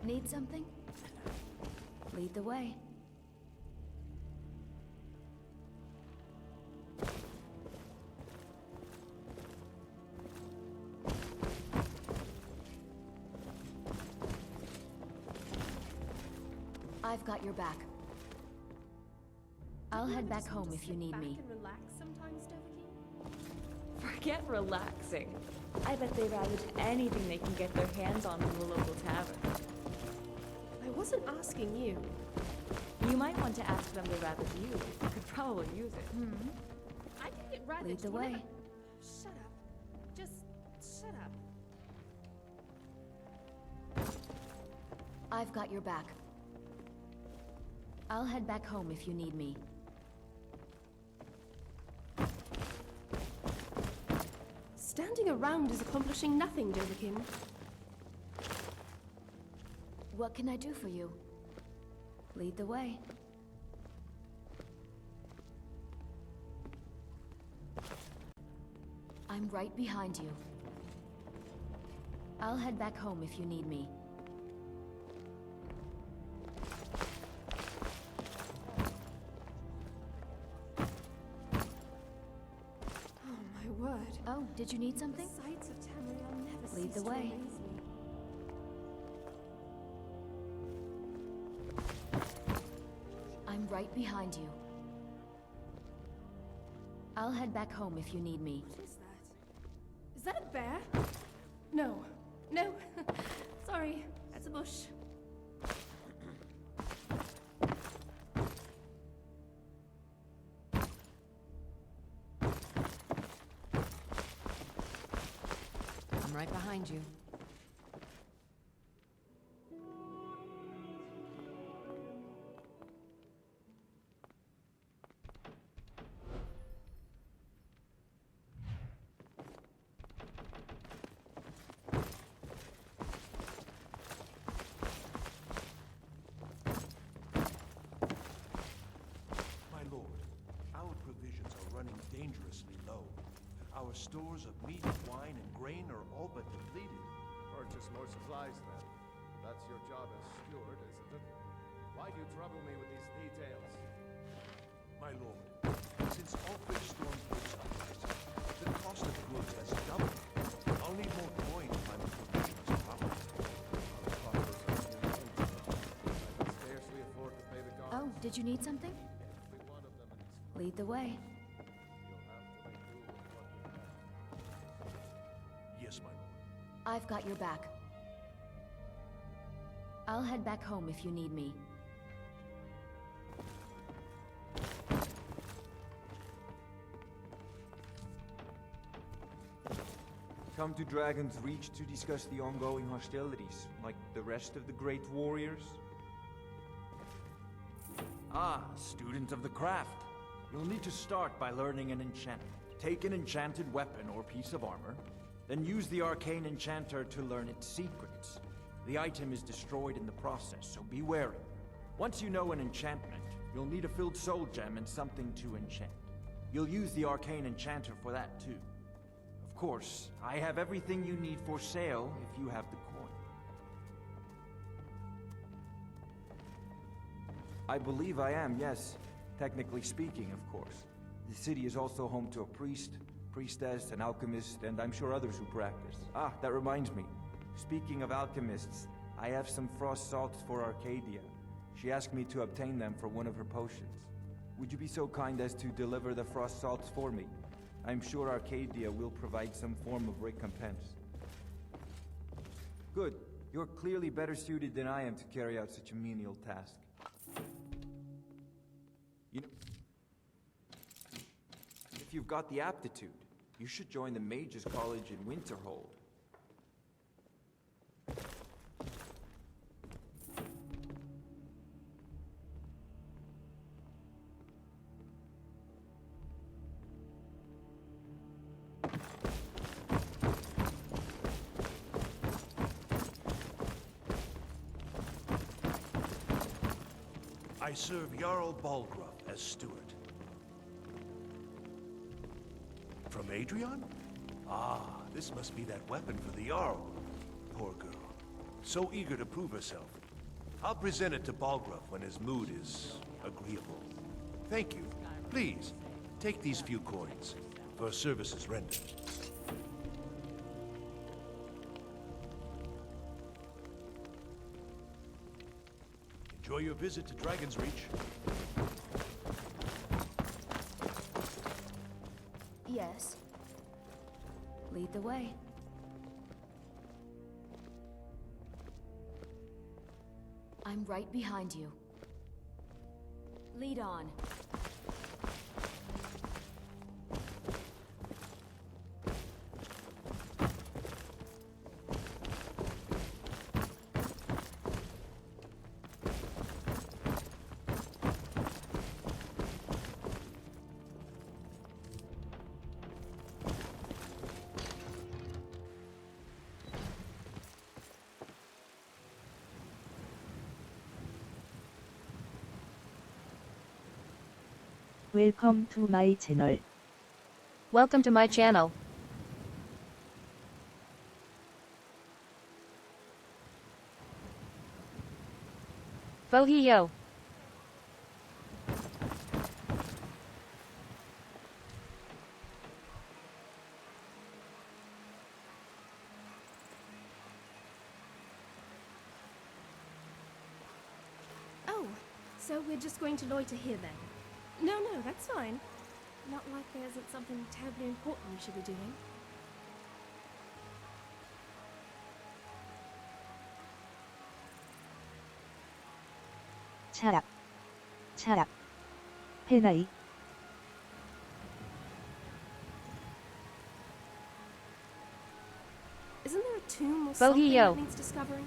Need something? Lead the way. I've got your back. I'll head back home if you need me. And relax sometimes, Dovahkiin? Forget relaxing. I bet they ravage anything they can get their hands on from the local tavern. I wasn't asking you. You might want to ask them to ravage you. You could probably use it. I can get ravaged. Lead the whenever- way. Shut up. Just shut up. I've got your back. I'll head back home if you need me. Standing around is accomplishing nothing, Dovahkiin. What can I do for you? Lead the way. I'm right behind you. I'll head back home if you need me. Oh my word. Oh, did you need something? The sights of Tamriel never Lead cease the to way. amaze me. I'm right behind you. I'll head back home if you need me. What is that? Is that a bear? No. No. Sorry. That's a bush. I'm right behind you. My lord, our provisions are running dangerously low. Our stores of meat, wine, and grain are all but depleted. Purchase more supplies then. That's your job as steward, isn't it? Why do you trouble me with these details? My lord, since Ulfric's storm cloaks uprising, the cost of goods has doubled. I'll need more coin if I'm provisions proper. I can scarcely afford to pay the guards. Oh, did you need something? Every one of them in these Lead the way. you'll have to make do with what you have. Yes, my lord. I've got your back. I'll head back home if you need me. Come to Dragon's Reach to discuss the ongoing hostilities, like the rest of the great warriors? Ah, student of the craft. You'll need to start by learning an enchantment. Take an enchanted weapon or piece of armor, then use the arcane enchanter to learn its secrets. The item is destroyed in the process, so be wary. Once you know an enchantment, you'll need a filled soul gem and something to enchant. You'll use the arcane enchanter for that too. Of course, I have everything you need for sale if you have the coin. I believe I am, yes. Technically speaking, of course. The city is also home to a priest, priestess, an alchemist, and I'm sure others who practice. Ah, that reminds me. Speaking of alchemists, I have some frost salts for Arcadia. She asked me to obtain them for one of her potions. Would you be so kind as to deliver the frost salts for me? I'm sure Arcadia will provide some form of recompense. Good. You're clearly better suited than I am to carry out such a menial task. You know, if you've got the aptitude, you should join the Mages College in Winterhold. I serve Jarl Balgruff as steward. From Adrian? Ah, this must be that weapon for the Jarl. Poor girl. So eager to prove herself. I'll present it to Balgruff when his mood is agreeable. Thank you. Please, take these few coins for services rendered. Enjoy your visit to Dragon's Reach. Yes. Lead the way. I'm right behind you. Lead on. Welcome to my channel. Welcome to my channel. Bohiyo. Oh, so we're just going to loiter here then? No, that's fine. Not like there isn't something terribly important we should be doing. 차랍. 차랍. 페나이. Isn't there a tomb or something Bohiyo. that needs discovering?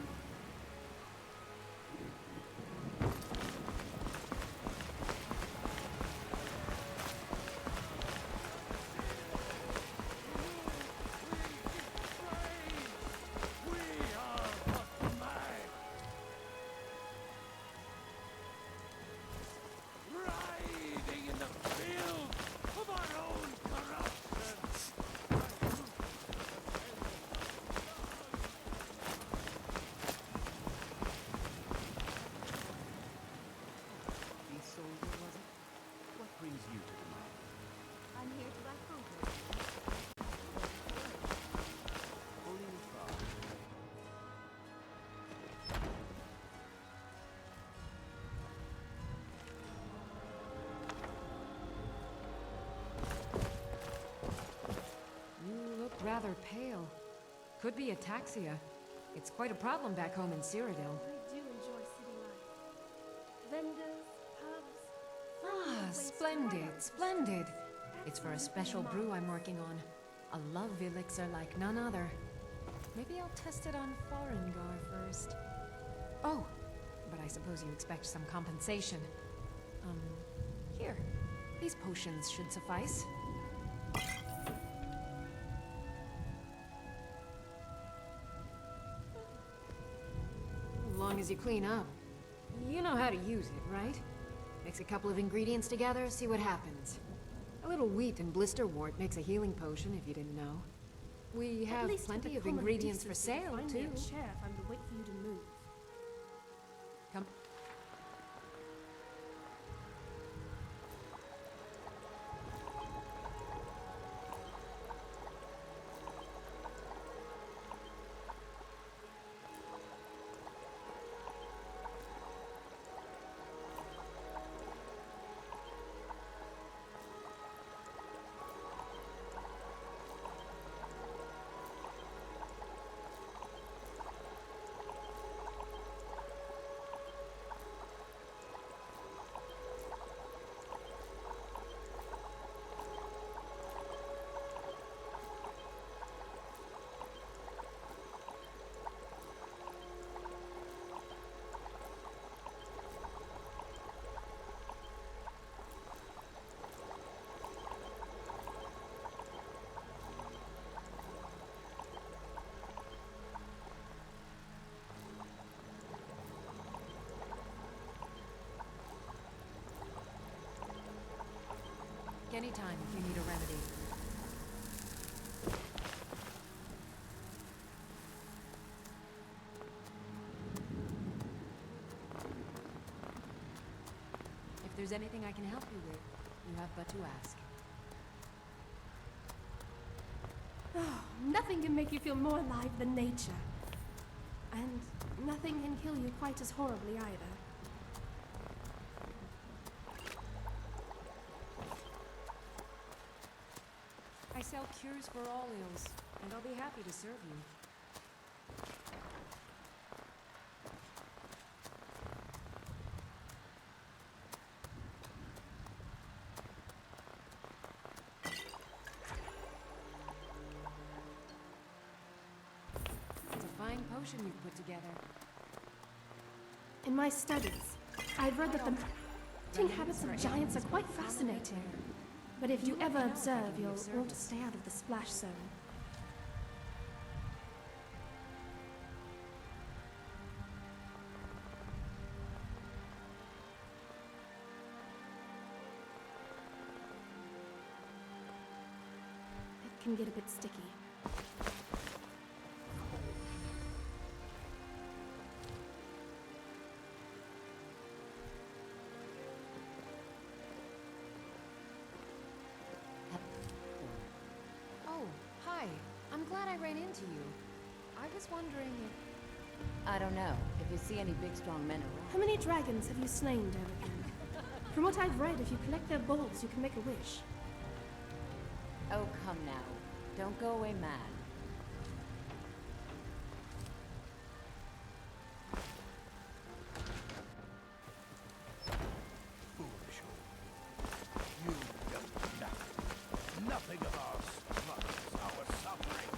You look rather pale. Could be ataxia. It's quite a problem back home in Cyrodiil. I do enjoy city life. Vendors, pubs. Ah, splendid, splendid. It's for a special brew I'm working on. A love elixir like none other. Maybe I'll test it on Farengar first. Oh, but I suppose you expect some compensation. Here. These potions should suffice. As long as you clean up. You know how to use it, right? Mix a couple of ingredients together, see what happens. A little wheat and blisterwort makes a healing potion, if you didn't know. We have plenty of ingredients for sale, too. Find me a chair if I'm to wait for you to move. Come. anytime if you need a remedy. If there's anything I can help you with, you have but to ask. Oh, nothing can make you feel more alive than nature. And nothing can kill you quite as horribly either. I sell cures for all ills, and I'll be happy to serve you. It's a fine potion you've put together. In my studies, I've read that the eating habits of giants are quite fascinating. But if you ever observe, you'll want to stay out of the splash zone. It can get a bit sticky. Oh, hi. I'm glad I ran into you. I was wondering if... I don't know. If you see any big, strong men around. How many dragons have you slain, Derrick? From what I've read, if you collect their balls, you can make a wish. Oh, come now. Don't go away mad. Foolish old. You know nothing. Nothing of our struggles, our suffering.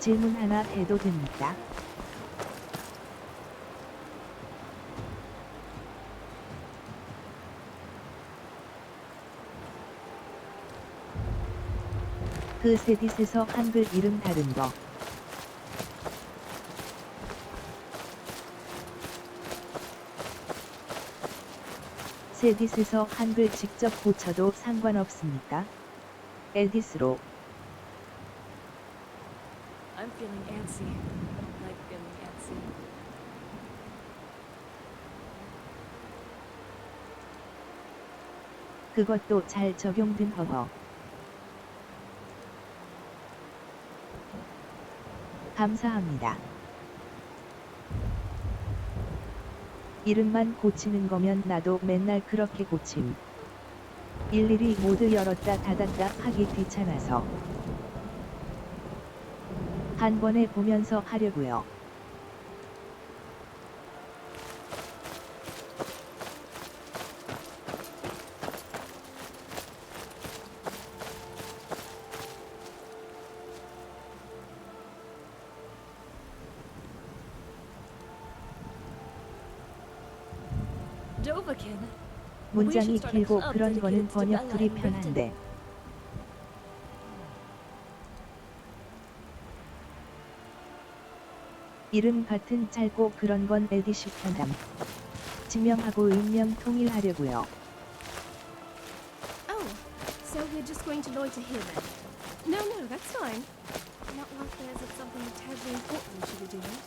질문 하나 해도 됩니까? 그 세딧에서 한글 이름 다른 거. 세딧에서 한글 직접 고쳐도 상관없습니까? 에디스로. I'm feeling antsy. Like feeling antsy. 그것도 잘 적용된 허허. 감사합니다. 이름만 고치는 거면 나도 맨날 그렇게 고침. 일일이 모두 열었다 닫았다 하기 귀찮아서. 한 번에 보면서 하려고요. Dovahkiin. 문장이 길고 그런 거는 번역툴이 편한데. 이름 같은 짧고 그런 건 에디시 편함. 지명하고 인명 통일하려고요. Oh, so we're just going to loiter here then? No, that's fine. Not like there's something terribly important we should be doing.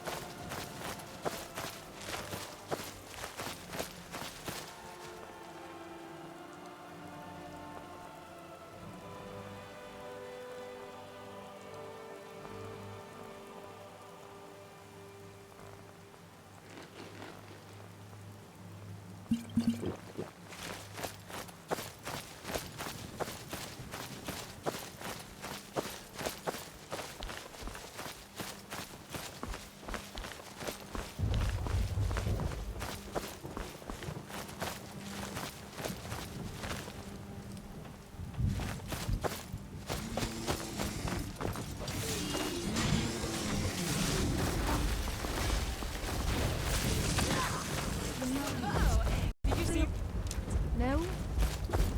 No?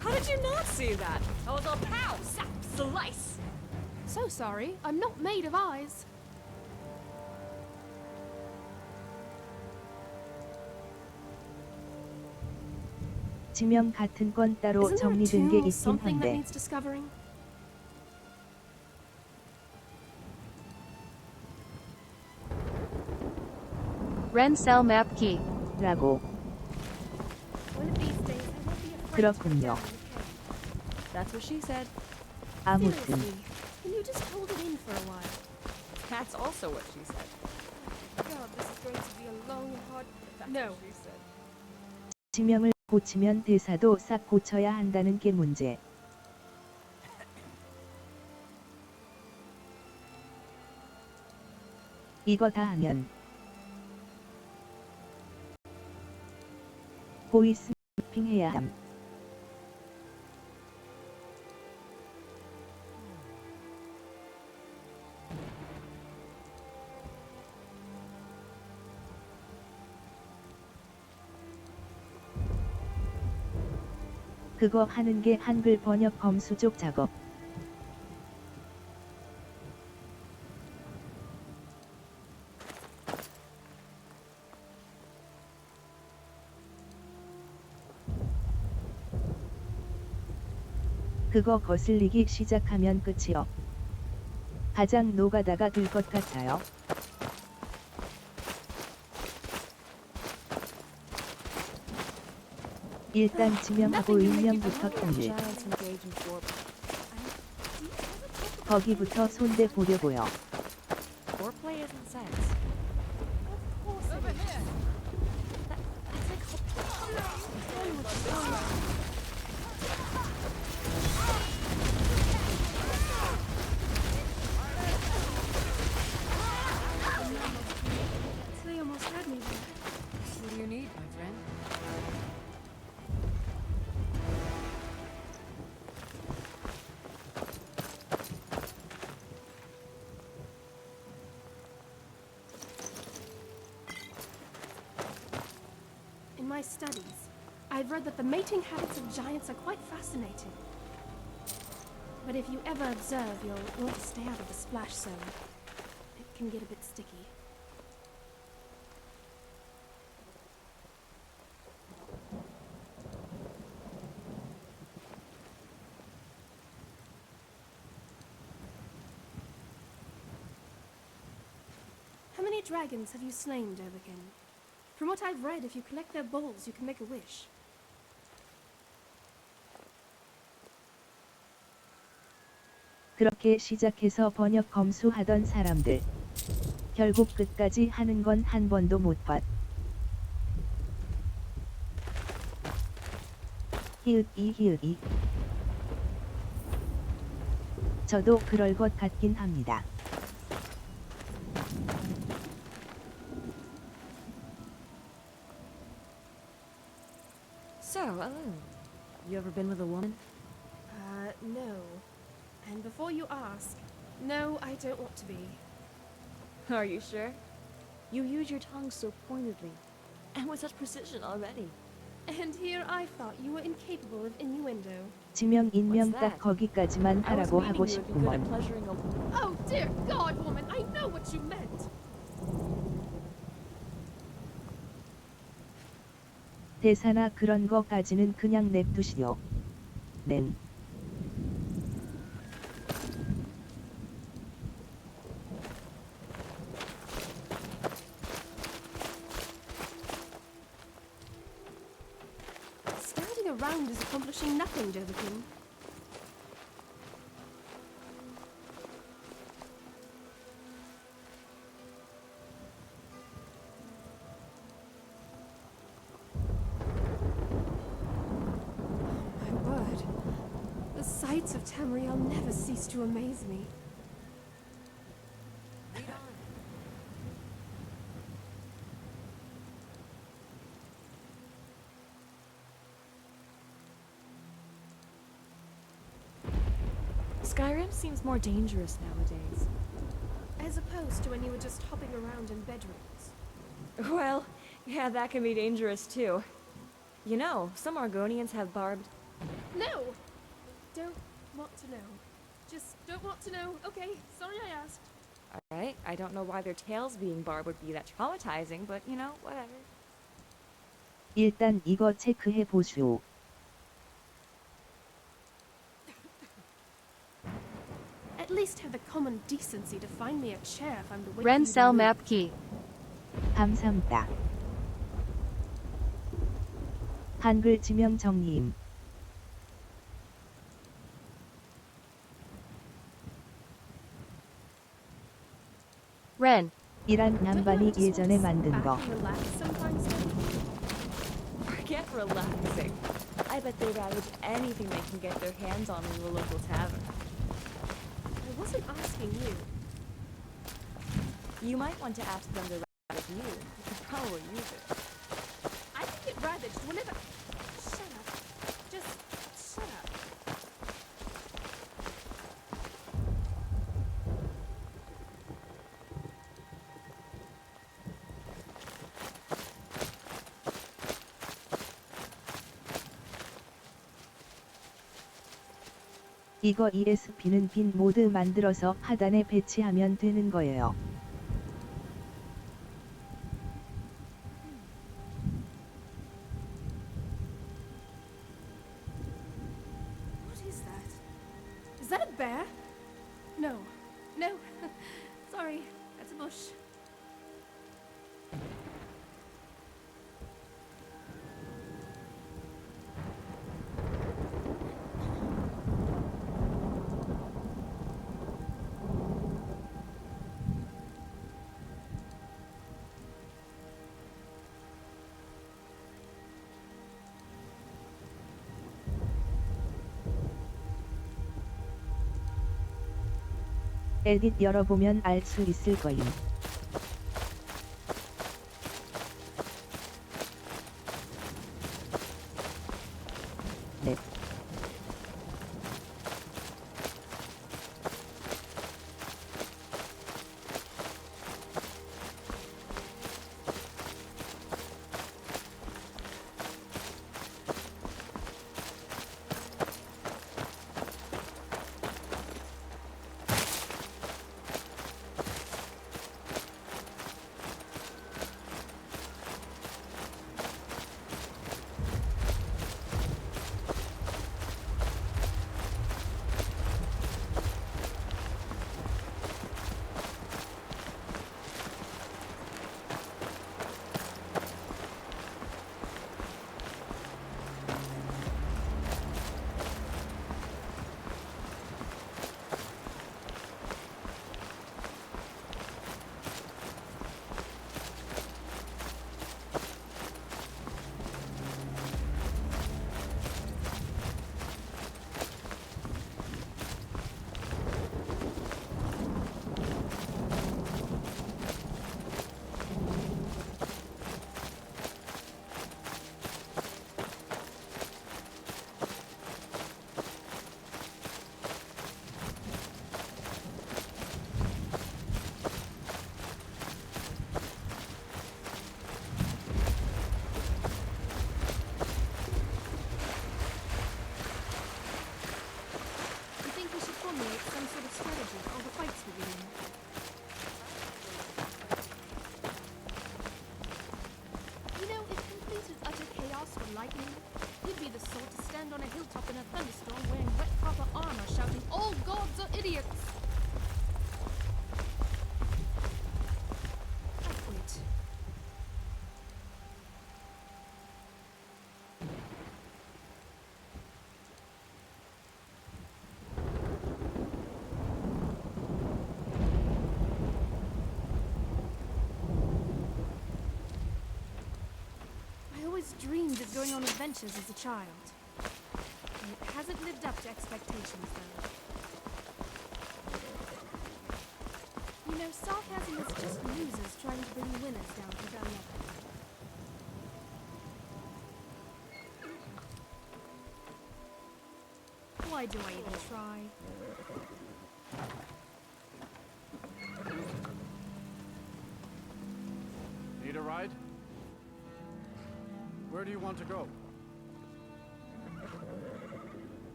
How did you not see that? I was all pow, sap, slice. So sorry, I'm not made of eyes. 지명 같은 건 따로 Isn't there a 정리된 게 tomb or 있긴 something that 한데. needs discovering? Ren cell map key. 라고. One of these days I won't be afraid 그렇군요. That's what she said. 아무튼. Seriously, can you just hold it in for a while? That's also what she said. God, this is going to be a long and hard... No. She said. 지명을 고치면 대사도 싹 고쳐야 한다는 게 문제. 이거 다 하면 보이스 매핑해야 함. 그거 하는 게 한글 번역 검수족 작업. 그거 거슬리기 시작하면 끝이요. 가장 노가다가 될 것 같아요. 일단 지명하고 인명부터 통일. 거기부터 손대 보려고요. Foreplay isn't sex. Of course it is. That's like They almost had me there. What do you need, my friend? my studies, I've read that the mating habits of giants are quite fascinating. But if you ever observe, you'll want to stay out of the splash zone. It can get a bit sticky. How many dragons have you slain, Dovakin? From what I've read, if you collect their balls, you can make a wish. 그렇게 시작해서 번역 검수하던 사람들. 결국 끝까지 하는 건 한 번도 못 봤. 히읗이. 저도 그럴 것 같긴 합니다. So, you ever been with a woman? No. And before you ask, no, I don't want to be. Are you sure? You use your tongue so pointedly, and with such precision already. And here I thought you were incapable of innuendo. 지명 인명 딱 거기까지만 하라고 하고 싶구먼. Oh dear God, woman, I know what you meant. 대사나 그런 거까지는 그냥 냅두시오. 냉. Standing around is accomplishing nothing, Dovakin. The sights of Tamriel never cease to amaze me. Skyrim seems more dangerous nowadays. As opposed to when you were just hopping around in bedrooms. Well, yeah, that can be dangerous too. You know, some Argonians have barbed... No! Don't want to know. Just don't want to know. Okay, sorry I asked. Alright, I don't know why their tails being barbed would be that traumatizing, but you know, whatever. 일단 이거 체크해 보시오. At least have the common decency to find me a chair if I'm to wait Ren for you to cell move. map key. 감사합니다. 한글 지명 정리임. Ren. 이란 남반이 예전에 만든 거. Forget relaxing. I bet they ravage anything they can get their hands on in the local tavern. I wasn't asking you. You might want to ask them to ravage you. You could probably use it. I can get ravaged whenever... Shut up. Just shut up. 이거 ESP는 빈 모드 만들어서 하단에 배치하면 되는 거예요. What is that? Is that a bear? No. No. Sorry. That's a bush. 에딧 열어보면 알 수 있을 거임. 네. dreamed of going on adventures as a child. It hasn't lived up to expectations, though. You know, sarcasm is just losers trying to bring winners down to their level. Why do I even try? Need a ride? Where do you want to go?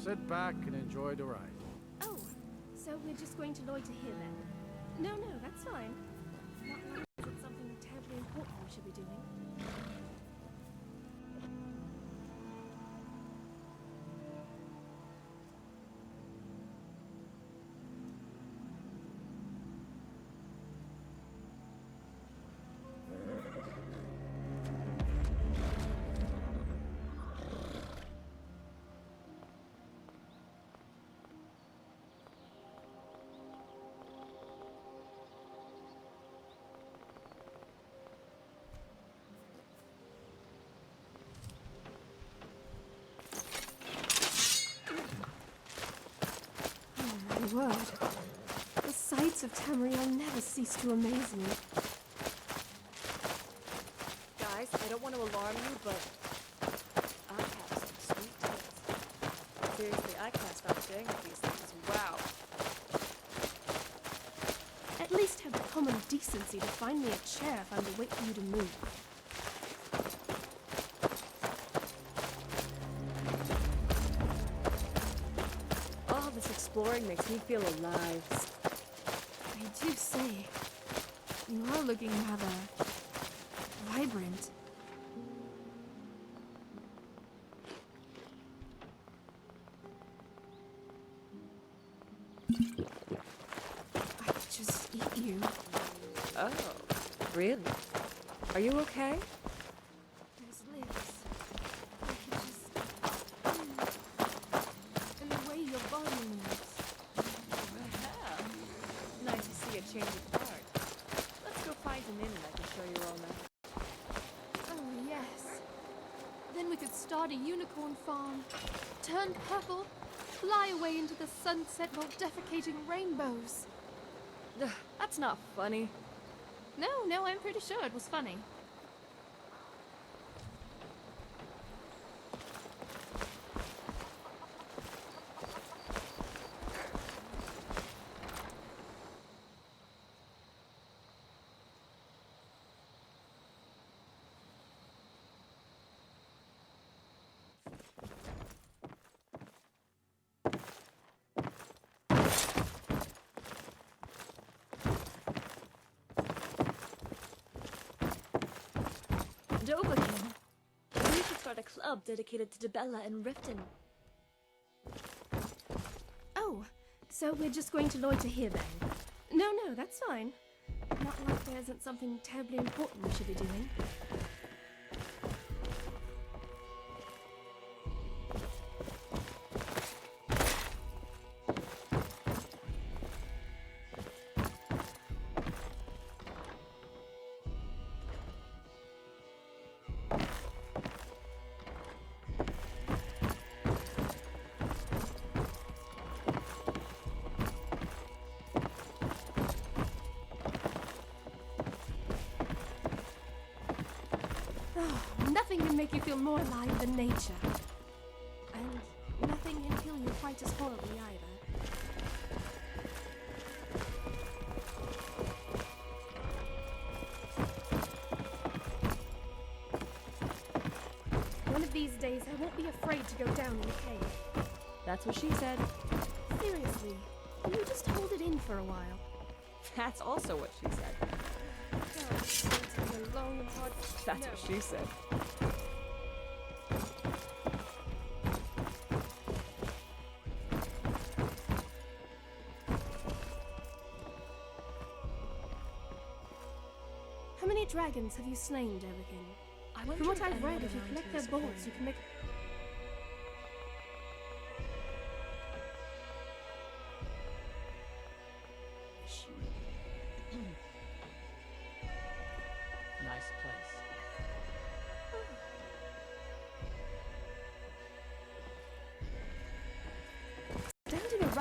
Sit back and enjoy the ride. Oh, so we're just going to loiter here then? No, that's fine. Not like it's something terribly important we should be doing. Word. The sights of Tamriel never cease to amaze me. Guys, I don't want to alarm you, but I have some sweet tits. Seriously, I can't stop staring at these things. Wow. At least have the common decency to find me a chair if I'm to wait for you to move. Exploring makes me feel alive. I do say, you are looking rather vibrant. I could just eat you. Oh, really? Are you okay? Those lips. I could just... And the way your body moves. Nice to see a change of heart. Let's go find an inn and I can show you all that. Oh, yes. Then we could start a unicorn farm. Turn purple. Fly away into the sunset while defecating rainbows. That's not funny. No, I'm pretty sure it was funny. Doverkin. We should start a club dedicated to Debella and Riften. Oh, so we're just going to loiter here then? No, that's fine. Not like there isn't something terribly important we should be doing. Nothing can make you feel more alive than nature. And nothing can kill you quite as horribly either. One of these days, I won't be afraid to go down in the cave. That's what she said. Seriously, can you just hold it in for a while? That's also what she said. Oh, it's going to be a long and hard... That's what she said. How many dragons have you slain, Doverkin? From what I've read, if you collect their bolts, you can make... Nice place.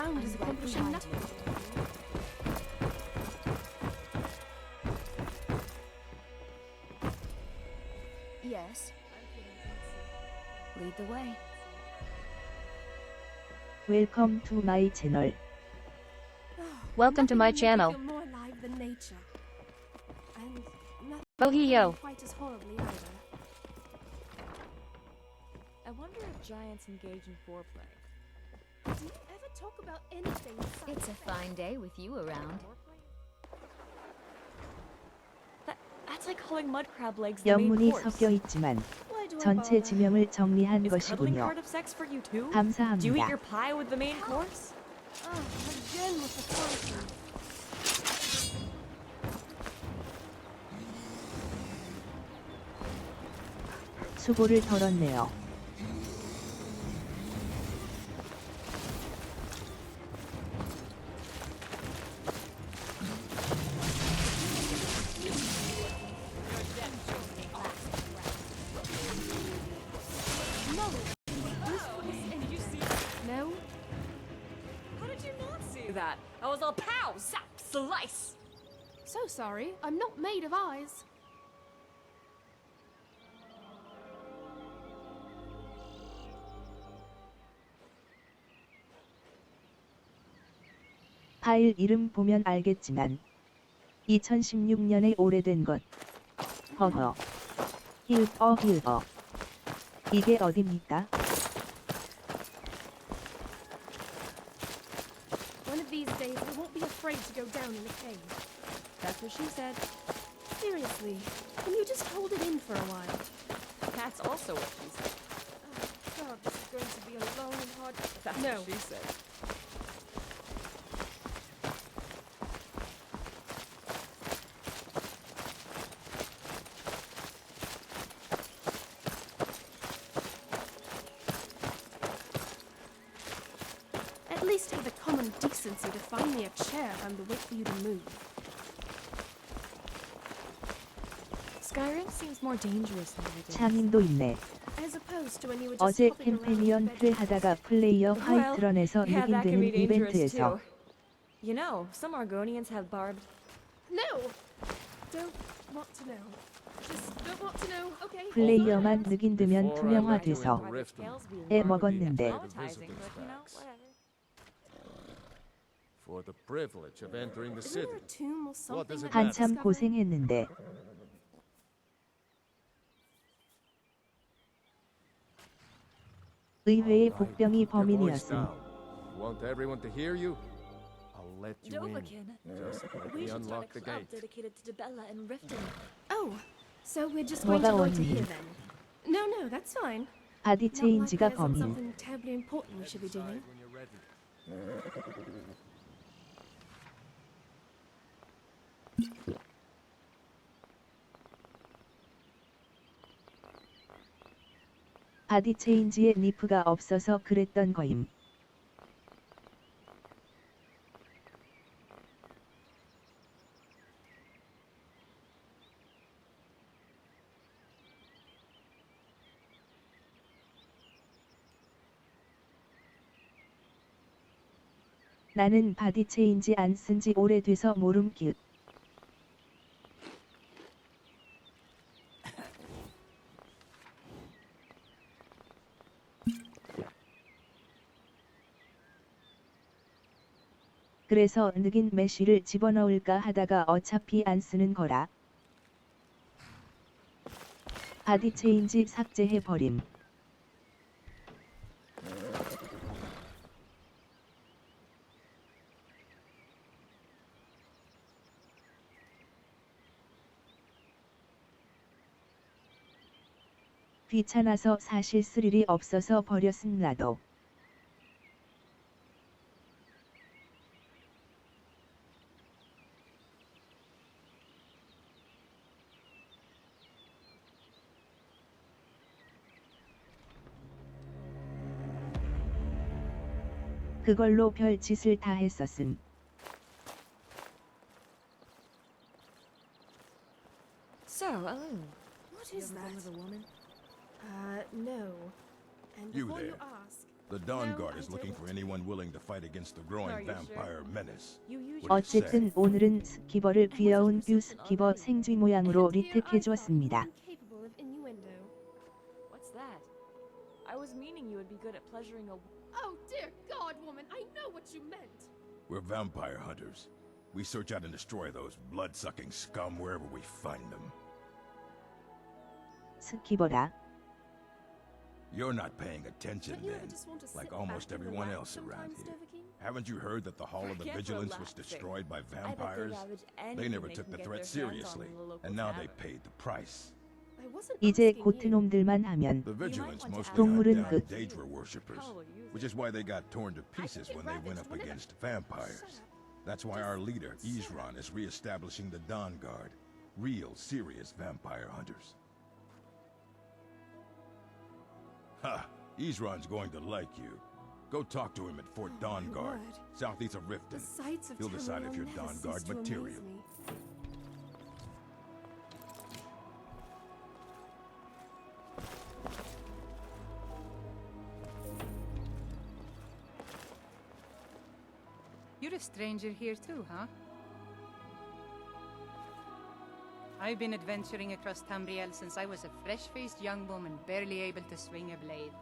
around is accomplishing nothing. Yes. Lead the way. Welcome to my channel. Welcome to my Nothing will make channel. you feel more alive than nature. And nothing Bohio. will quite as horribly either. I wonder if giants engage in foreplay. Do you ever talk about anything besides It's a sex? fine day with you around. That's like calling mud crab legs the main 영문이 course. 섞여 있지만 Why do I 전체 bother? 지명을 정리한 Is cuddling 것이군요. part of sex for you too? Do you eat 감사합니다. your pie with the main course? Oh, again with the quality. 수고를 덜었네요. No! Did you see that? No? How did you not see that? I was all pow, zap, slice. So sorry, I'm not made of eyes. 파일 이름 보면 알겠지만 2016년에 오래된 것. 허허. 힐버. 이게 어딥니까? One of these days I won't be afraid to go down in a cave. That's what she said. Seriously, can you just hold it in for a while? That's also what she said. Oh, God, this is going to be a long and hard... That's no. what she said. At least have the common decency to find me a chair if I'm to wait for you to move. Skyrim seems more dangerous than it is. 창임도 있네. As opposed to when you were just 어제 hopping around 캠페니언 in 플 bed. 하다가 플레이어 화이트런에서 yeah, that can be 늑인되는 dangerous 이벤트에서 too. You know, some Argonians have barbed. No! Don't want to know. Just don't want to know, okay? 플레이어만 늑인되면 투명화돼서 애 먹었는데 Traumatizing, but you know, whatever. For the privilege of entering the Isn't city. there a tomb or What does something it that matter? 한참 고생했는데 의외의 복병이 범인이었음. Want everyone to hear you? I'll let you in. Dovahkiin. Just let We me should start unlock a the club gate. dedicated to Debella and Riften. Oh, so we're just going to 뭐가 loiter 원인이? here then? No, that's fine. 바디 Not like 체인지가 there isn't 범인. something terribly important we should be doing. When you're ready. 바디 체인지에 니프가 없어서 그랬던 거임. 나는 바디 체인지 안 쓴 지 오래돼서 모름 기읒. 그래서 늑인 메쉬를 집어넣을까 하다가 어차피 안 쓰는 거라. 바디 체인지 삭제해버림. 귀찮아서 사실 쓸 일이 없어서 버렸음 나도. 그걸로 별 짓을 다 했었음. So, What is that? With a woman? No. And You before you there. ask, The Dawn Guard is looking for anyone willing to fight against the growing vampire menace. 어쨌든 오늘은 스키버를 귀여운 뷰 스키버 생쥐 모양으로 리텍해주었습니다. Incapable of innuendo. What's that? I was meaning you would be good at pleasuring a... Oh dear God, woman, I know what you meant. We're vampire hunters. We search out and destroy those blood-sucking scum wherever we find them. 스키버라. You're not paying attention then, like almost everyone else around here. Haven't you heard that the Hall of the Vigilance was destroyed by vampires? They never took the threat seriously, and now they paid the price. 이제 고트놈들만 하면 The Vigilance mostly 동물은 hunt 끝. down Daedra worshippers, which is why they got torn to pieces when they went up against vampires. That's why our leader, Isran, is re-establishing the Dawn Guard. Real, serious vampire hunters. Ha! Isran's going to like you. Go talk to him at Fort Dawn Guard, southeast of Riften. He'll decide if you're Dawn Guard material. You're a stranger here too, huh? I've been adventuring across Tamriel since I was a fresh-faced young woman barely able to swing a blade.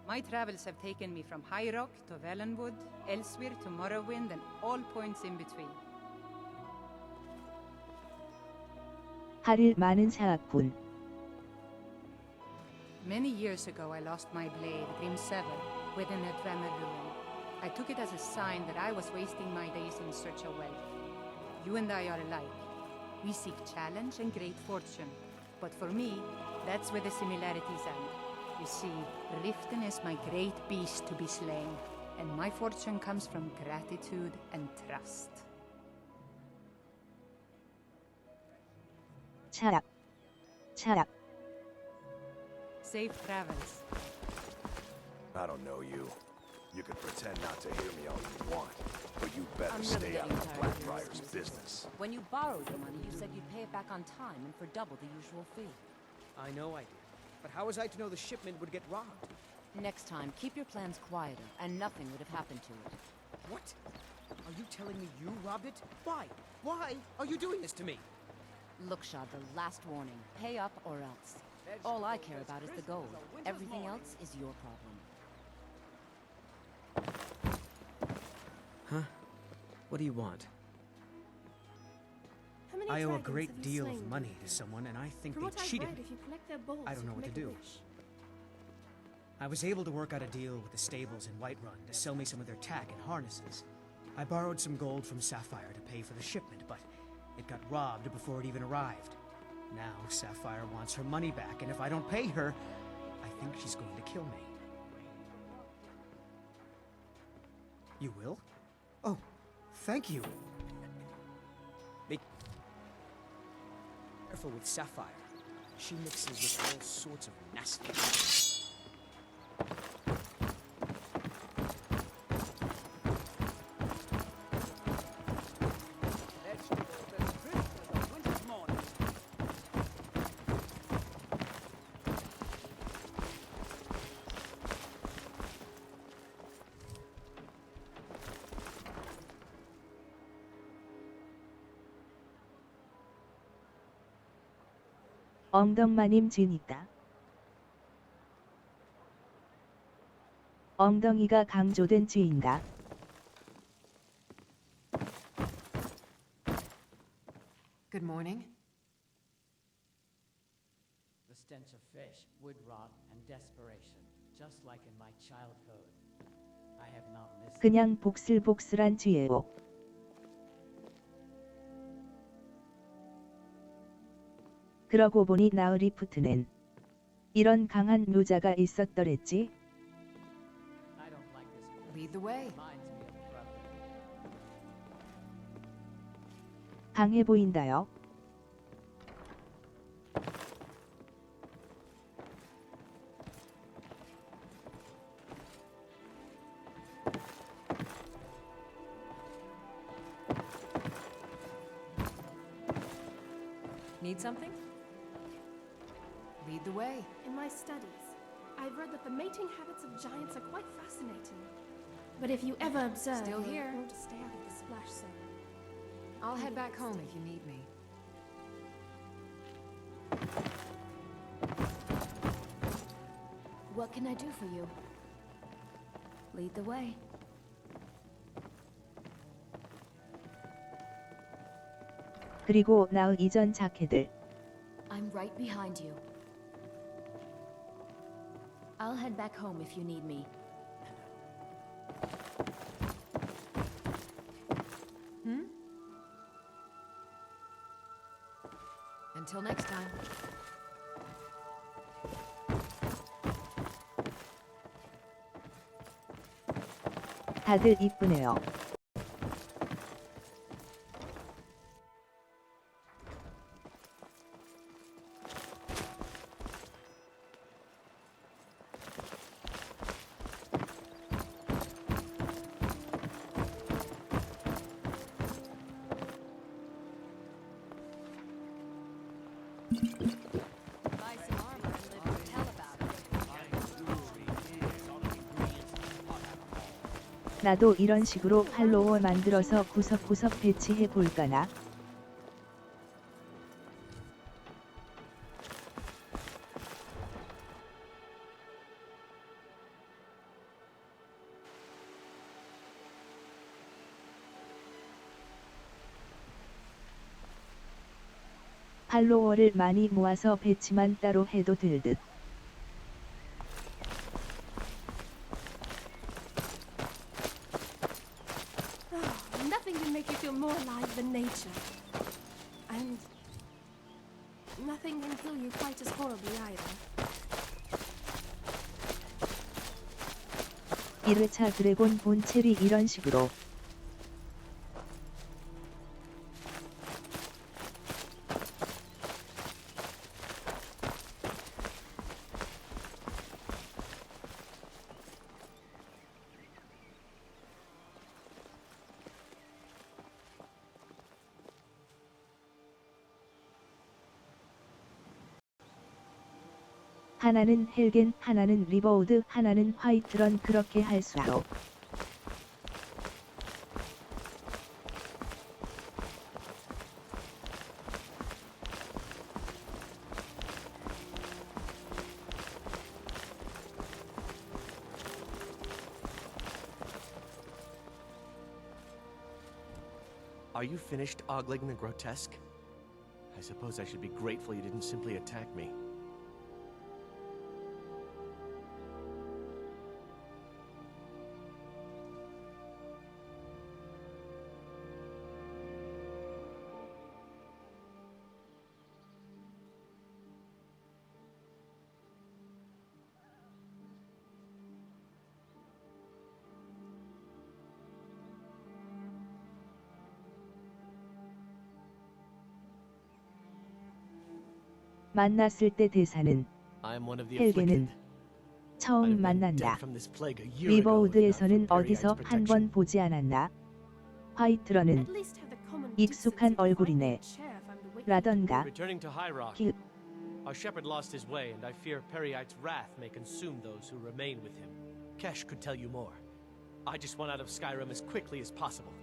My travels have taken me from High Rock to Valenwood, Elsewhere to Morrowind, and all points in between. 할일 많은 사악군. Many years ago, I lost my blade, Grimsever, within a Dwemer ruin. I took it as a sign that I was wasting my days in search of wealth. You and I are alike. We seek challenge and great fortune. But for me, that's where the similarities end. You see, Riften is my great beast to be slain, and my fortune comes from gratitude and trust. 차랍. 차랍. Safe travels. I don't know you. You can pretend not to hear me all you want, but you better I'm really stay out getting of tired of Blackbriar's your business. When you borrowed the money, you said you'd pay it back on time and for double the usual fee. I know I did. But how was I to know the shipment would get robbed? Next time, keep your plans quieter, and nothing would have happened to it. What? Are you telling me you robbed it? Why? Why are you doing this to me? Look, Shad, the last warning. Pay up or else. All I care about is the gold. Everything else is your problem. Huh? What do you want? I owe a great deal of money to someone, and I think they cheated me. I don't know what to do. I was able to work out a deal with the stables in Whiterun to sell me some of their tack and harnesses. I borrowed some gold from Sapphire to pay for the shipment, but it got robbed before it even arrived. Now Sapphire wants her money back, and if I don't pay her, I think she's going to kill me. You will? Oh, thank you. Be careful with Sapphire. She mixes with all sorts of nasty. 엉덩마님 지니까. 엉덩이가 강조된 쥐인가? Good morning. The stench of fish, wood rot, and desperation, just like in my childhood. I have not missed. 그냥 복슬복슬한 쥐예요. 그러고 보니 나으리프트는 이런 강한 묘자가 있었더랬지. Lead the way. 강해 보인다요. Need something? Lead the way. In my studies, I've read that the mating habits of giants are quite fascinating. But if you ever observe, Still you'll here. want to stay out of the splash zone. I'll head back home if you need me. What can I do for you? Lead the way. 그리고 나 이전 자켓을. I'm right behind you. I'll head back home if you need me. Until next time. 다들 이쁘네요. 나도 이런 식으로 팔로워 만들어서 구석구석 배치해 볼까나? 팔로워를 많이 모아서 배치만 따로 해도 될 듯. Nothing can make you feel more alive than nature. And nothing can kill you quite as horribly either. 1회차 드래곤 본체리 이런 식으로. 하나는 헬겐, 하나는 리버우드, 하나는 화이트런 그렇게 할 수도. Are you finished ogling the grotesque? I suppose I should be grateful you didn't simply attack me. 만났을 때 대사는 헬겐은 처음 만난다. 리버우드에서는 어디서 한 번 보지 않았나? 화이트런은 익숙한 얼굴이네. 라던가. Our shepherd lost his way, and I fear Periite's wrath may consume those who remain with him. Kesh could tell you more. I just want out of Skyrim as quickly as possible.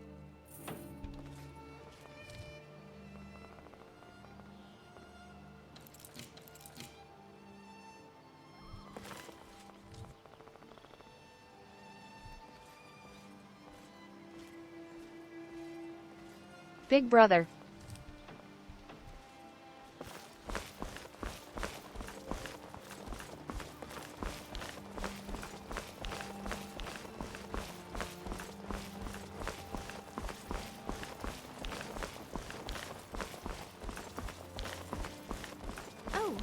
Big brother. Oh,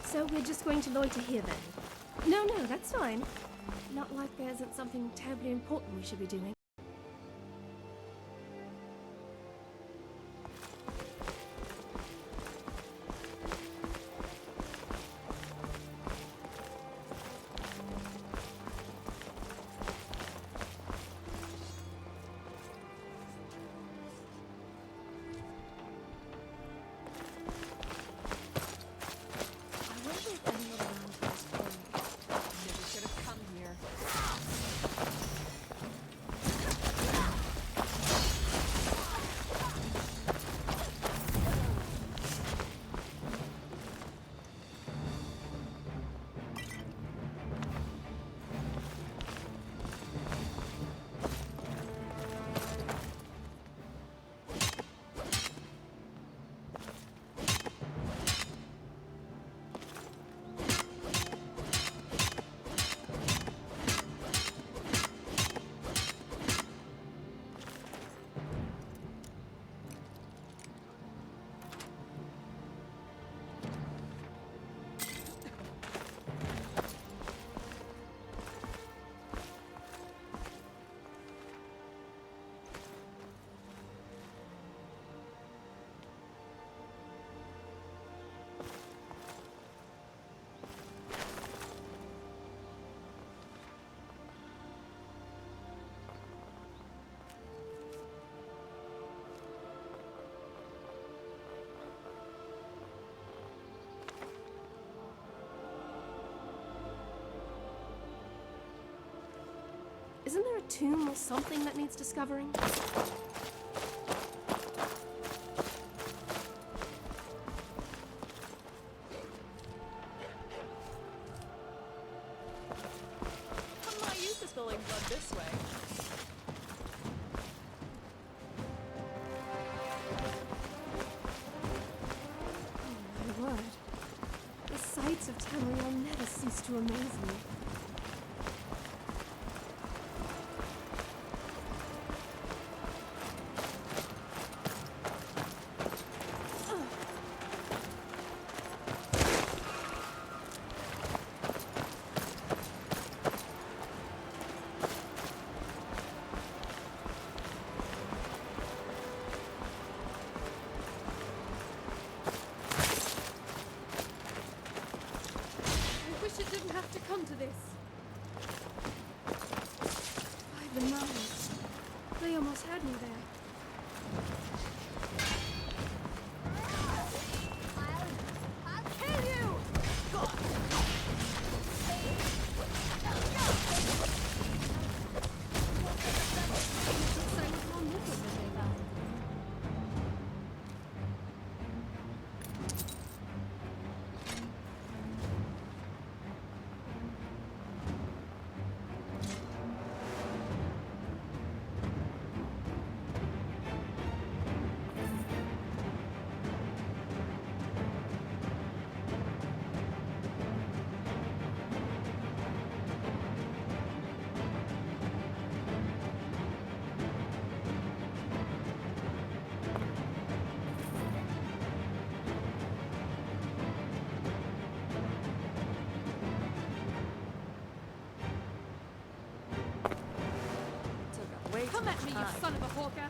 so we're just going to loiter here then? No, that's fine. Not like there isn't something terribly important we should be doing. Isn't there a tomb or something that needs discovering? I'm not used to spilling blood this way. Oh my word. The sights of Tamriel never cease to amaze me. I wish it didn't have to come to this. 5 and 9. They almost had me there. I'll kill you! Come at me, you son of a hawker!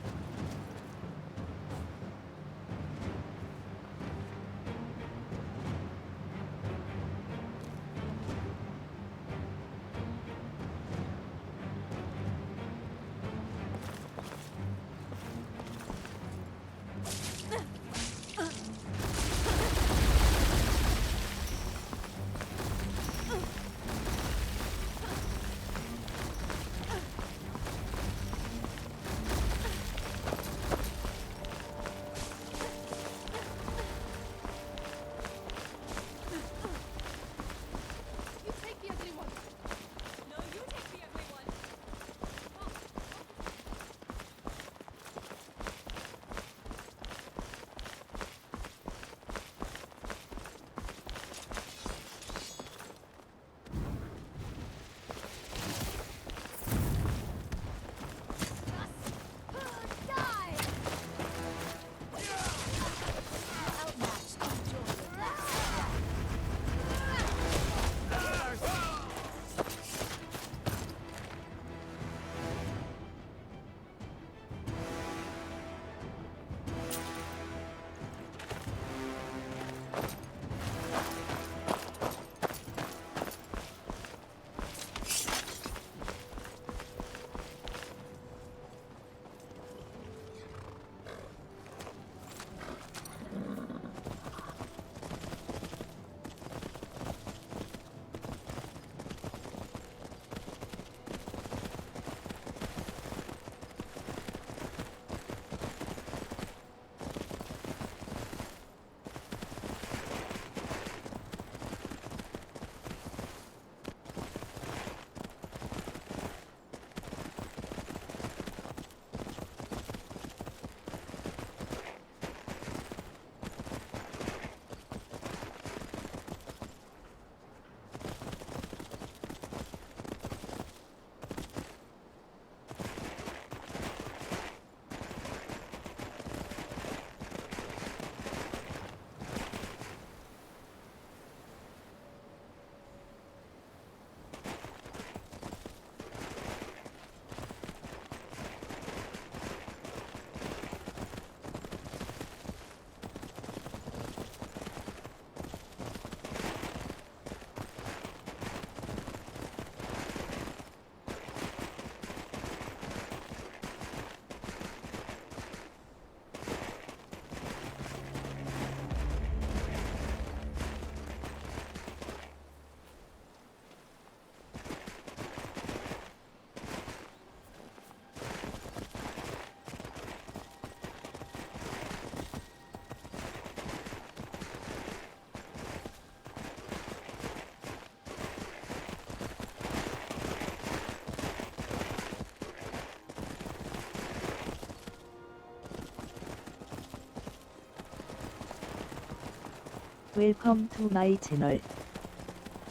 Welcome to my channel.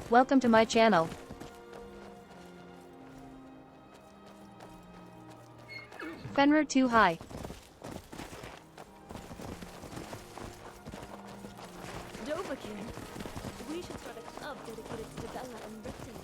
Welcome to my channel. Fenrir too high. Dovahkiin. We should start a club dedicated to Bella and Ripton.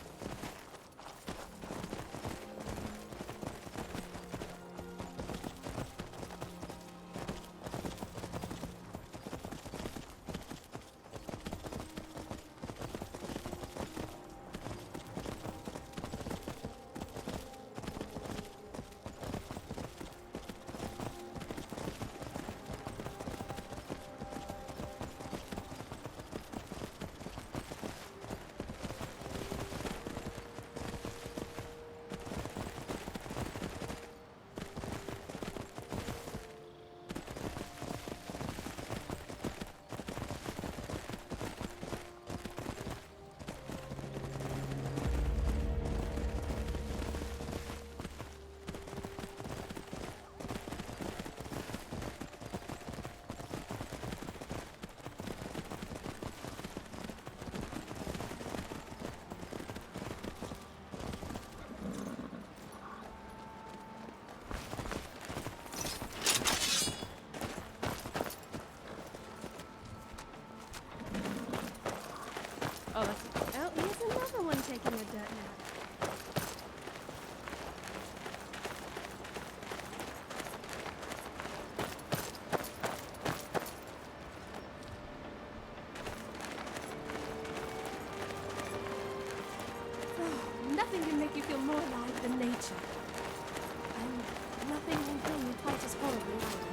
Oh, here's another one taking a dirt nap. Oh, nothing can make you feel more alive than nature. And nothing will kill you quite as horribly either.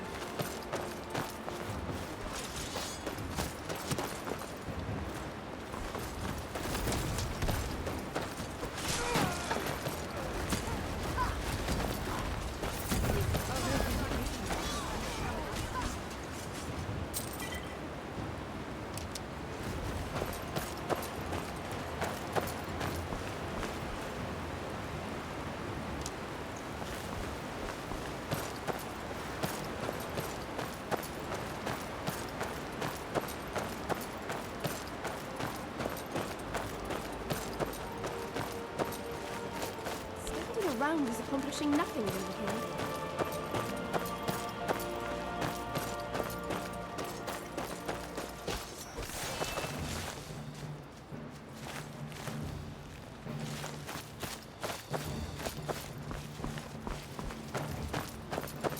Around is accomplishing nothing over here.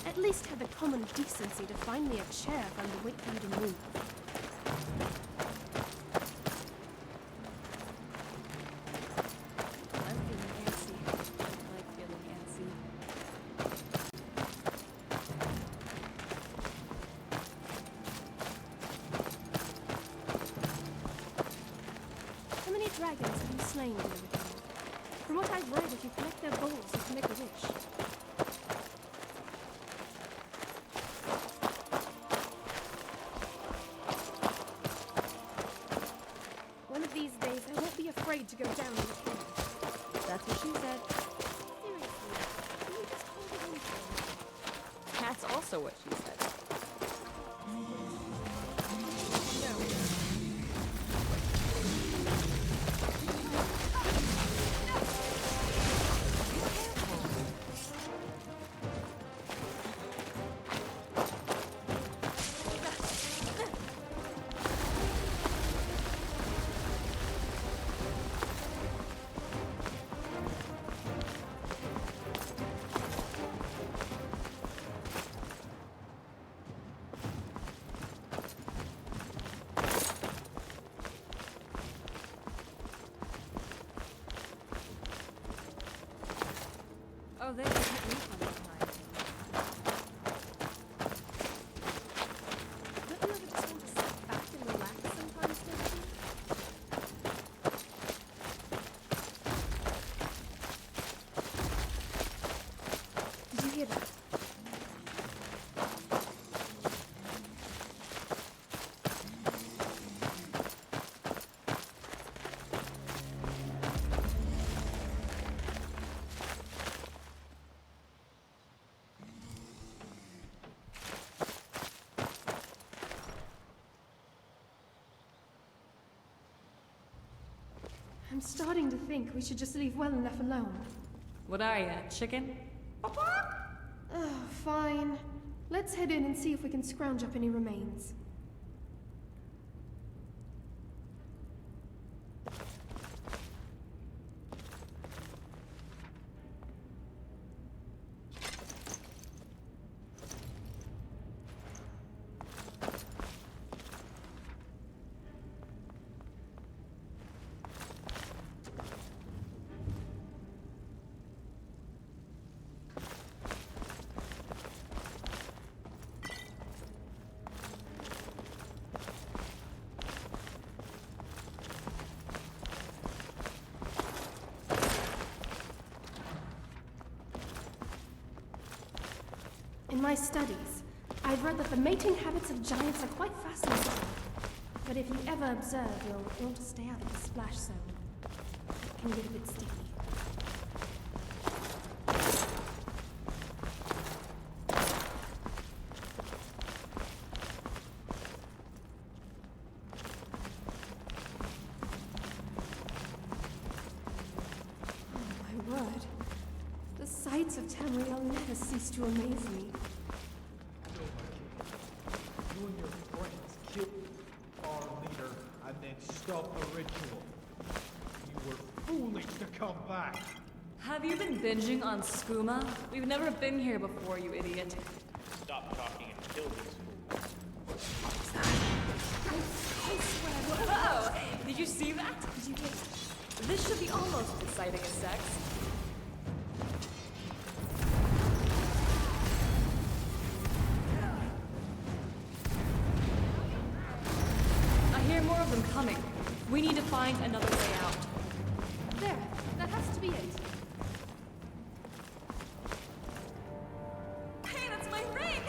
At least have the common decency to find me a chair if I'm to wait for you to move. Dragons have been slain over here. From what I've read, if you collect their bowls, you can make a wish. One of these days, I won't be afraid to go down in the cave. That's what she said. Seriously, can you just hold it in for me? That's also what she said. I'm starting to think we should just leave well enough alone. What are you, chicken? Oh, fine. Let's head in and see if we can scrounge up any remains. In my studies, I've read that the mating habits of giants are quite fascinating. But if you ever observe, you'll want to stay out of the splash zone. It can get a bit sticky. Oh my word. The sights of Tamriel never cease to amaze me. You and your friends killed our leader and then stopped the ritual. You were foolish to come back. Have you been binging on skooma? We've never been here before, you idiot. Stop talking and kill these fools. I swear. Whoa! Did you see that? Did you get that? This should be almost as exciting as sex. I hear more of them coming. We need to find another way out. There, that has to be it. Hey, that's my ring!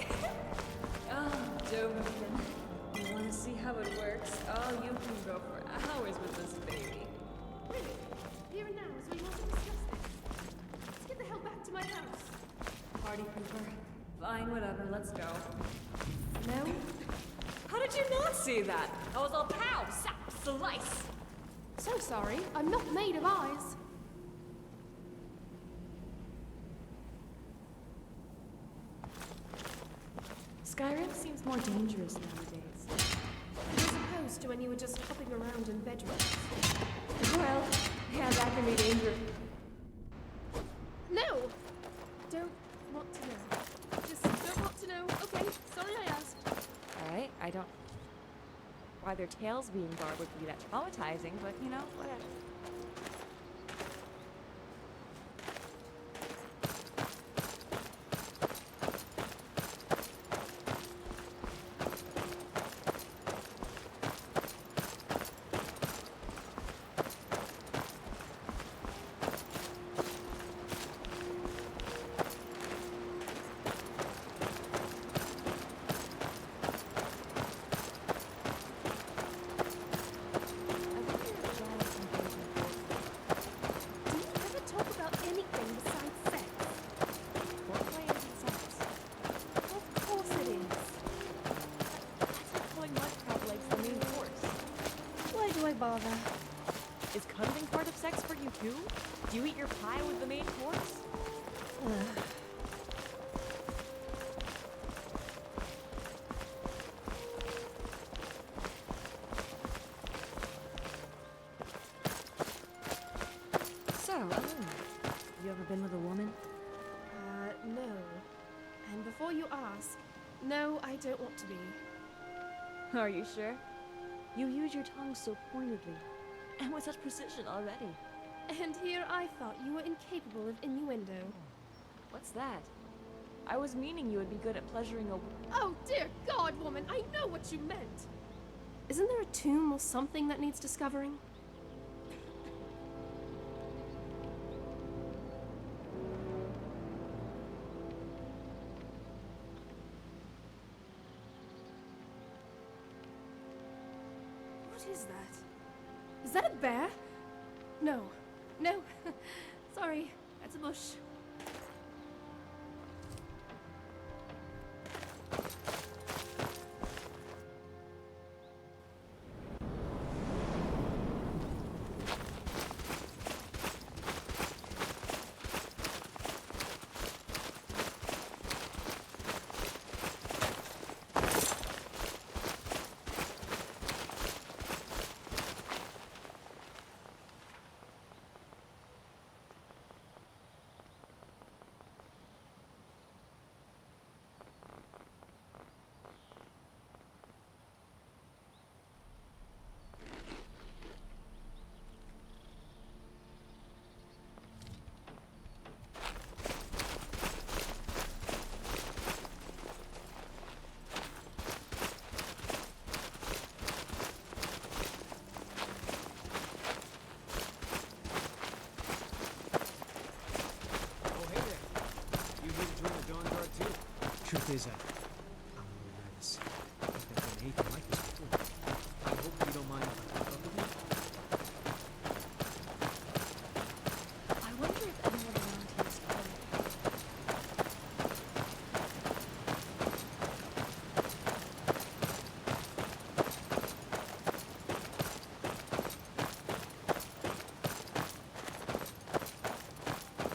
Oh, Doberman. You want to see how it works? Oh, you can go for hours with this baby. Really? Here and now is where you want to discuss this. Let's get the hell back to my house. Party pooper. Fine, whatever, let's go. No? How did you not see that? I was all pow, sap, slice. So sorry, I'm not made of eyes. Skyrim seems more dangerous nowadays. As opposed to when you were just hopping around in bedrooms. Well, yeah, that can be dangerous. No! Don't want to know. Just don't want to know. Okay, sorry I asked. Alright, I don't... why their tails being barbed would be that traumatizing, but you know, whatever. Bother. Is cuddling part of sex for you too? Do you eat your pie with the main course? So, you ever been with a woman? No. And before you ask, no, I don't want to be. Are you sure? You use your tongue so pointedly, and with such precision already. And here I thought you were incapable of innuendo. What's that? I was meaning you would be good at pleasuring a... Oh dear God, woman, I know what you meant! Isn't there a tomb or something that needs discovering? What is that? Is that a bear? No. No. Sorry, that's a bush. Truth is, I'm a little nervous. I've been anything like this before. I hope you don't mind if I keep up with you. I wonder if anyone around here is playing.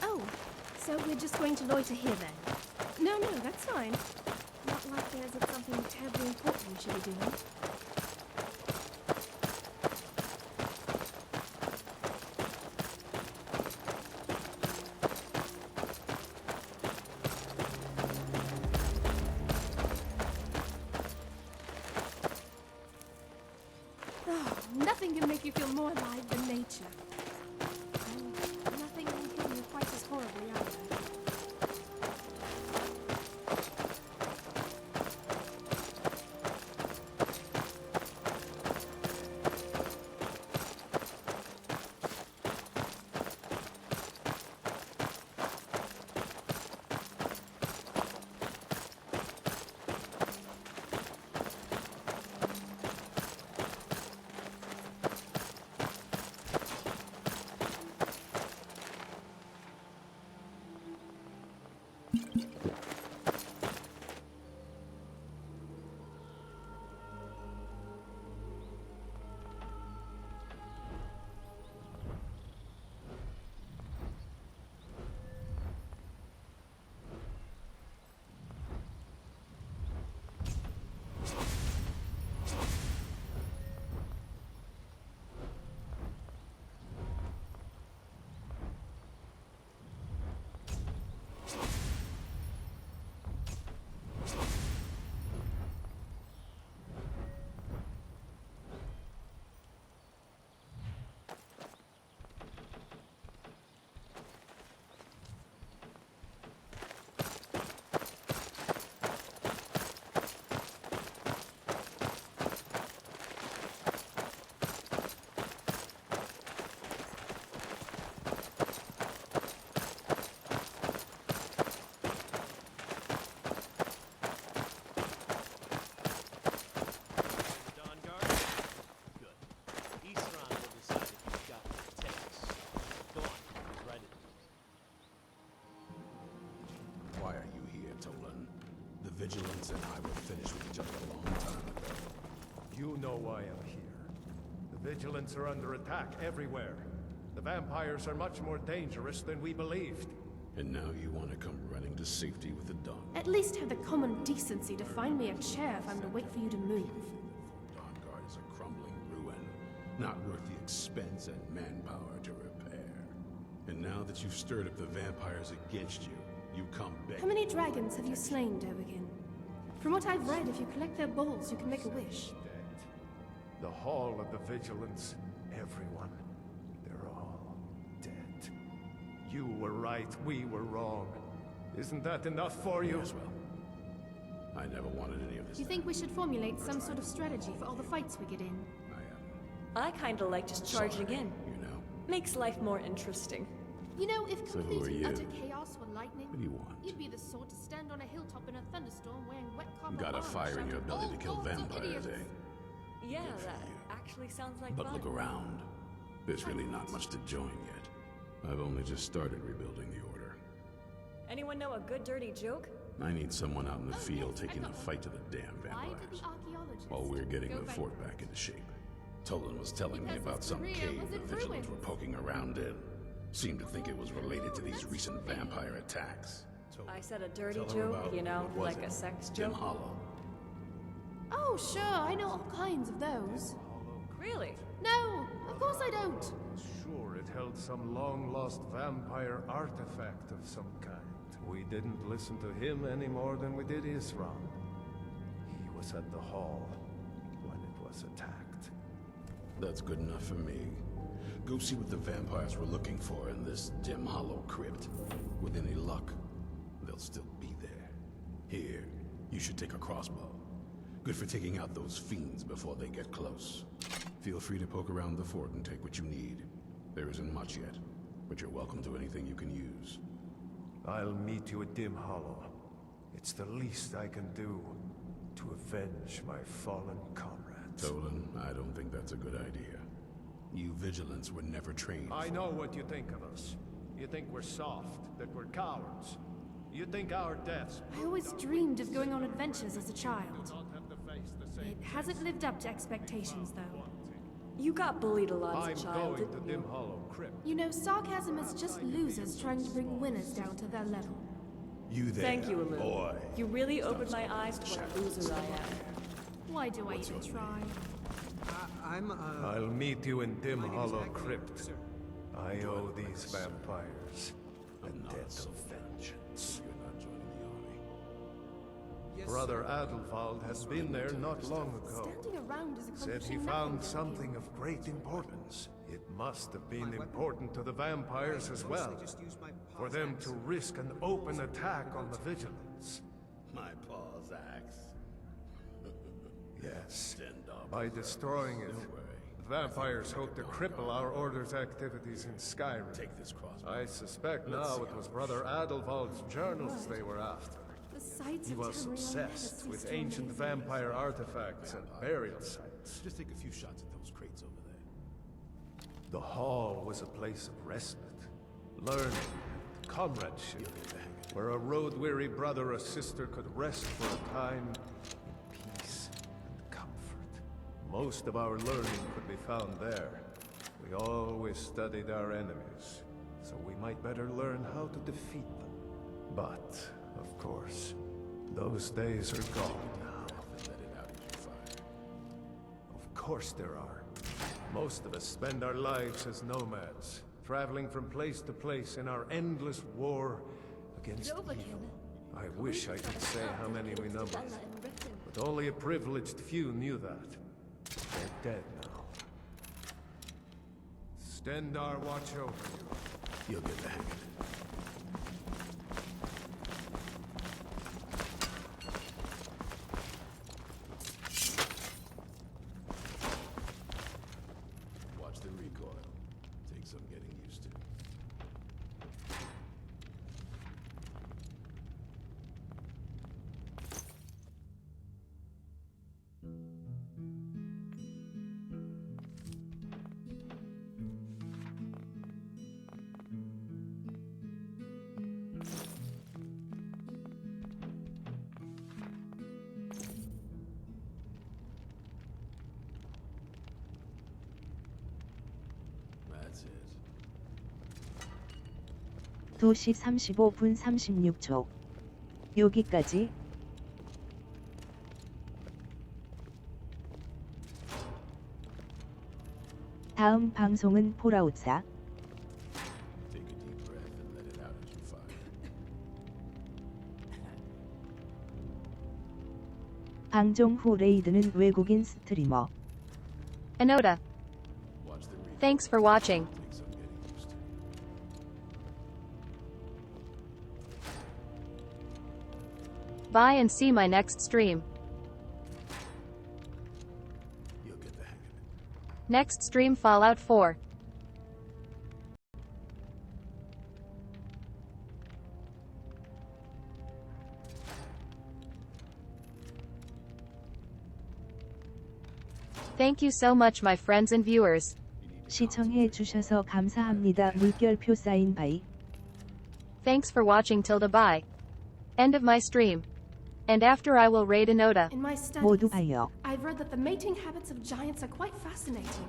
Oh, so we're just going to loiter here then? No, that's fine. Not like there's something terribly important we should be doing. Oh, nothing can make you feel more alive than nature. And nothing can kill you quite as horribly either. Vigilance and I were finished with each other a long time ago. You know why I'm here. The Vigilants are under attack everywhere. The vampires are much more dangerous than we believed. And now you want to come running to safety with the dawn. At least have the common decency to find me a chair if I'm to wait for you to move. Dawnguard is a crumbling ruin, not worth the expense and manpower to repair. And now that you've stirred up the vampires against you, you come back. How many dragons have you slain, Dovigan? From what I've read, if you collect their balls, you can make a wish. The Hall of the Vigilance, everyone, they're all dead. You were right, we were wrong. Isn't that enough for you? As well. I never wanted any of this. You think we should formulate some sort of strategy for all the fights we get in? I kinda like just charging in. You know. Makes life more interesting. You know, if So who complete are and you? utter chaos were lightning, What do you want? you'd be the sort to stand on a hilltop in a thunderstorm wearing wet copper Got a armor, fire in your shouting, belly to "All kill gods are vampires, idiots." eh? Yeah, that actually sounds like But fun. look around. There's really not much to join yet. I've only just started rebuilding the Order. Anyone know a good dirty joke? I need someone out in the field taking the fight to the damn vampires, while we're getting the fort back into shape. Tolan was telling me about some cave the Vigilants were poking around in. Seemed to think it was related to these recent vampire attacks. I said a dirty Tell her joke, about you know, what was like it? a sex Dim joke. Hollow. Oh, sure, I know all kinds of those. Really? No, of course I don't. Sure, it held some long-lost vampire artifact of some kind. We didn't listen to him any more than we did Isram. He was at the hall when it was attacked. That's good enough for me. Go see what the vampires were looking for in this Dim Hollow crypt. With any luck, they'll still be there. Here, you should take a crossbow. Good for taking out those fiends before they get close. Feel free to poke around the fort and take what you need. There isn't much yet, but you're welcome to anything you can use. I'll meet you at Dim Hollow. It's the least I can do to avenge my fallen comrades. Tolan, I don't think that's a good idea. You Vigilants were never trained. I know what you think of us. You think we're soft, that we're cowards. You think our deaths... I always dreamed of going on adventures as a child. It hasn't lived up to expectations, though. You got bullied a lot as a child, I'm going didn't to you? Dim Hollow Crypt. You know, sarcasm is just losers trying to bring winners down to their level. You there, Thank you, Alou. boy. You really opened my eyes to what a loser I am. Why do I even try? I'll meet you in Dim Hollow Crypt. I owe these vampires a debt of vengeance. Brother Adelwald has been there not long ago. Standing around is Said he accomplishing found nothing. something of great importance. It must have been important to the vampires as well, for them to risk an open attack on the Vigilants. My paws axe. Yes, by destroying it, the vampires hope to cripple our Order's activities in Skyrim. Take this crossbow. I suspect now it was Brother Adelwald's journals they were after. The sights He of was Tamriel obsessed never with cease to ancient amaze me. vampire artifacts and burial sites. Just take a few shots at those crates over there. The hall was a place of respite, learning, and comradeship, where a road-weary brother or sister could rest for a time in peace and comfort. Most of our learning could be found there. We always studied our enemies, so we might better learn how to defeat them. But, of course, those days are gone now. Of course there are. Most of us spend our lives as nomads, traveling from place to place in our endless war against evil. I wish I could say how many we numbered, but only a privileged few knew that. They're dead now. Stendarr watch over you. You'll get the hang of it. Watch the recoil. Takes some getting used to. That's it. 2시 35분 36초. 여기까지. 다음 방송은 폴아웃4. Take a deep breath and let it out as you fire. 방종 후 레이드는 외국인 스트리머. Enoda. Watch the recoil. Thanks for watching. Takes some getting used to. Bye and see my next stream. You'll get the hang of it. Next stream Fallout 4. Thank you so much my friends and viewers. 시청해 주셔서 감사합니다. 물결표 사인 바이. Thanks for watching tilde bye. End of my stream. And after I will raid Enoda. In my 모두 studies, 봐요. I've read that the mating habits of giants are quite fascinating.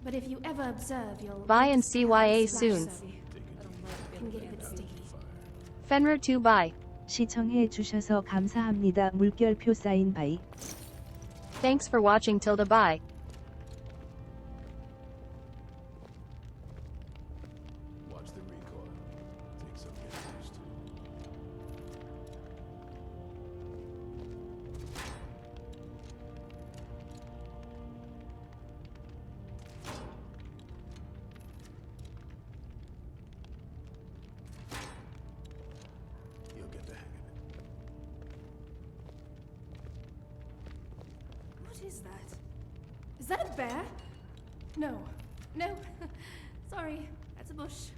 But if you ever observe, you'll Bye and understand CYA slash soon. survey. Can get a bit sticky. Fenrir 2 bye. 시청해 주셔서 감사합니다. 물결표 사인 바이. Thanks for watching tilde bye. Watch the recoil. Takes some getting used to. You'll get the hang of it. What is that? Is that a bear? No. No. Sorry. That's a bush.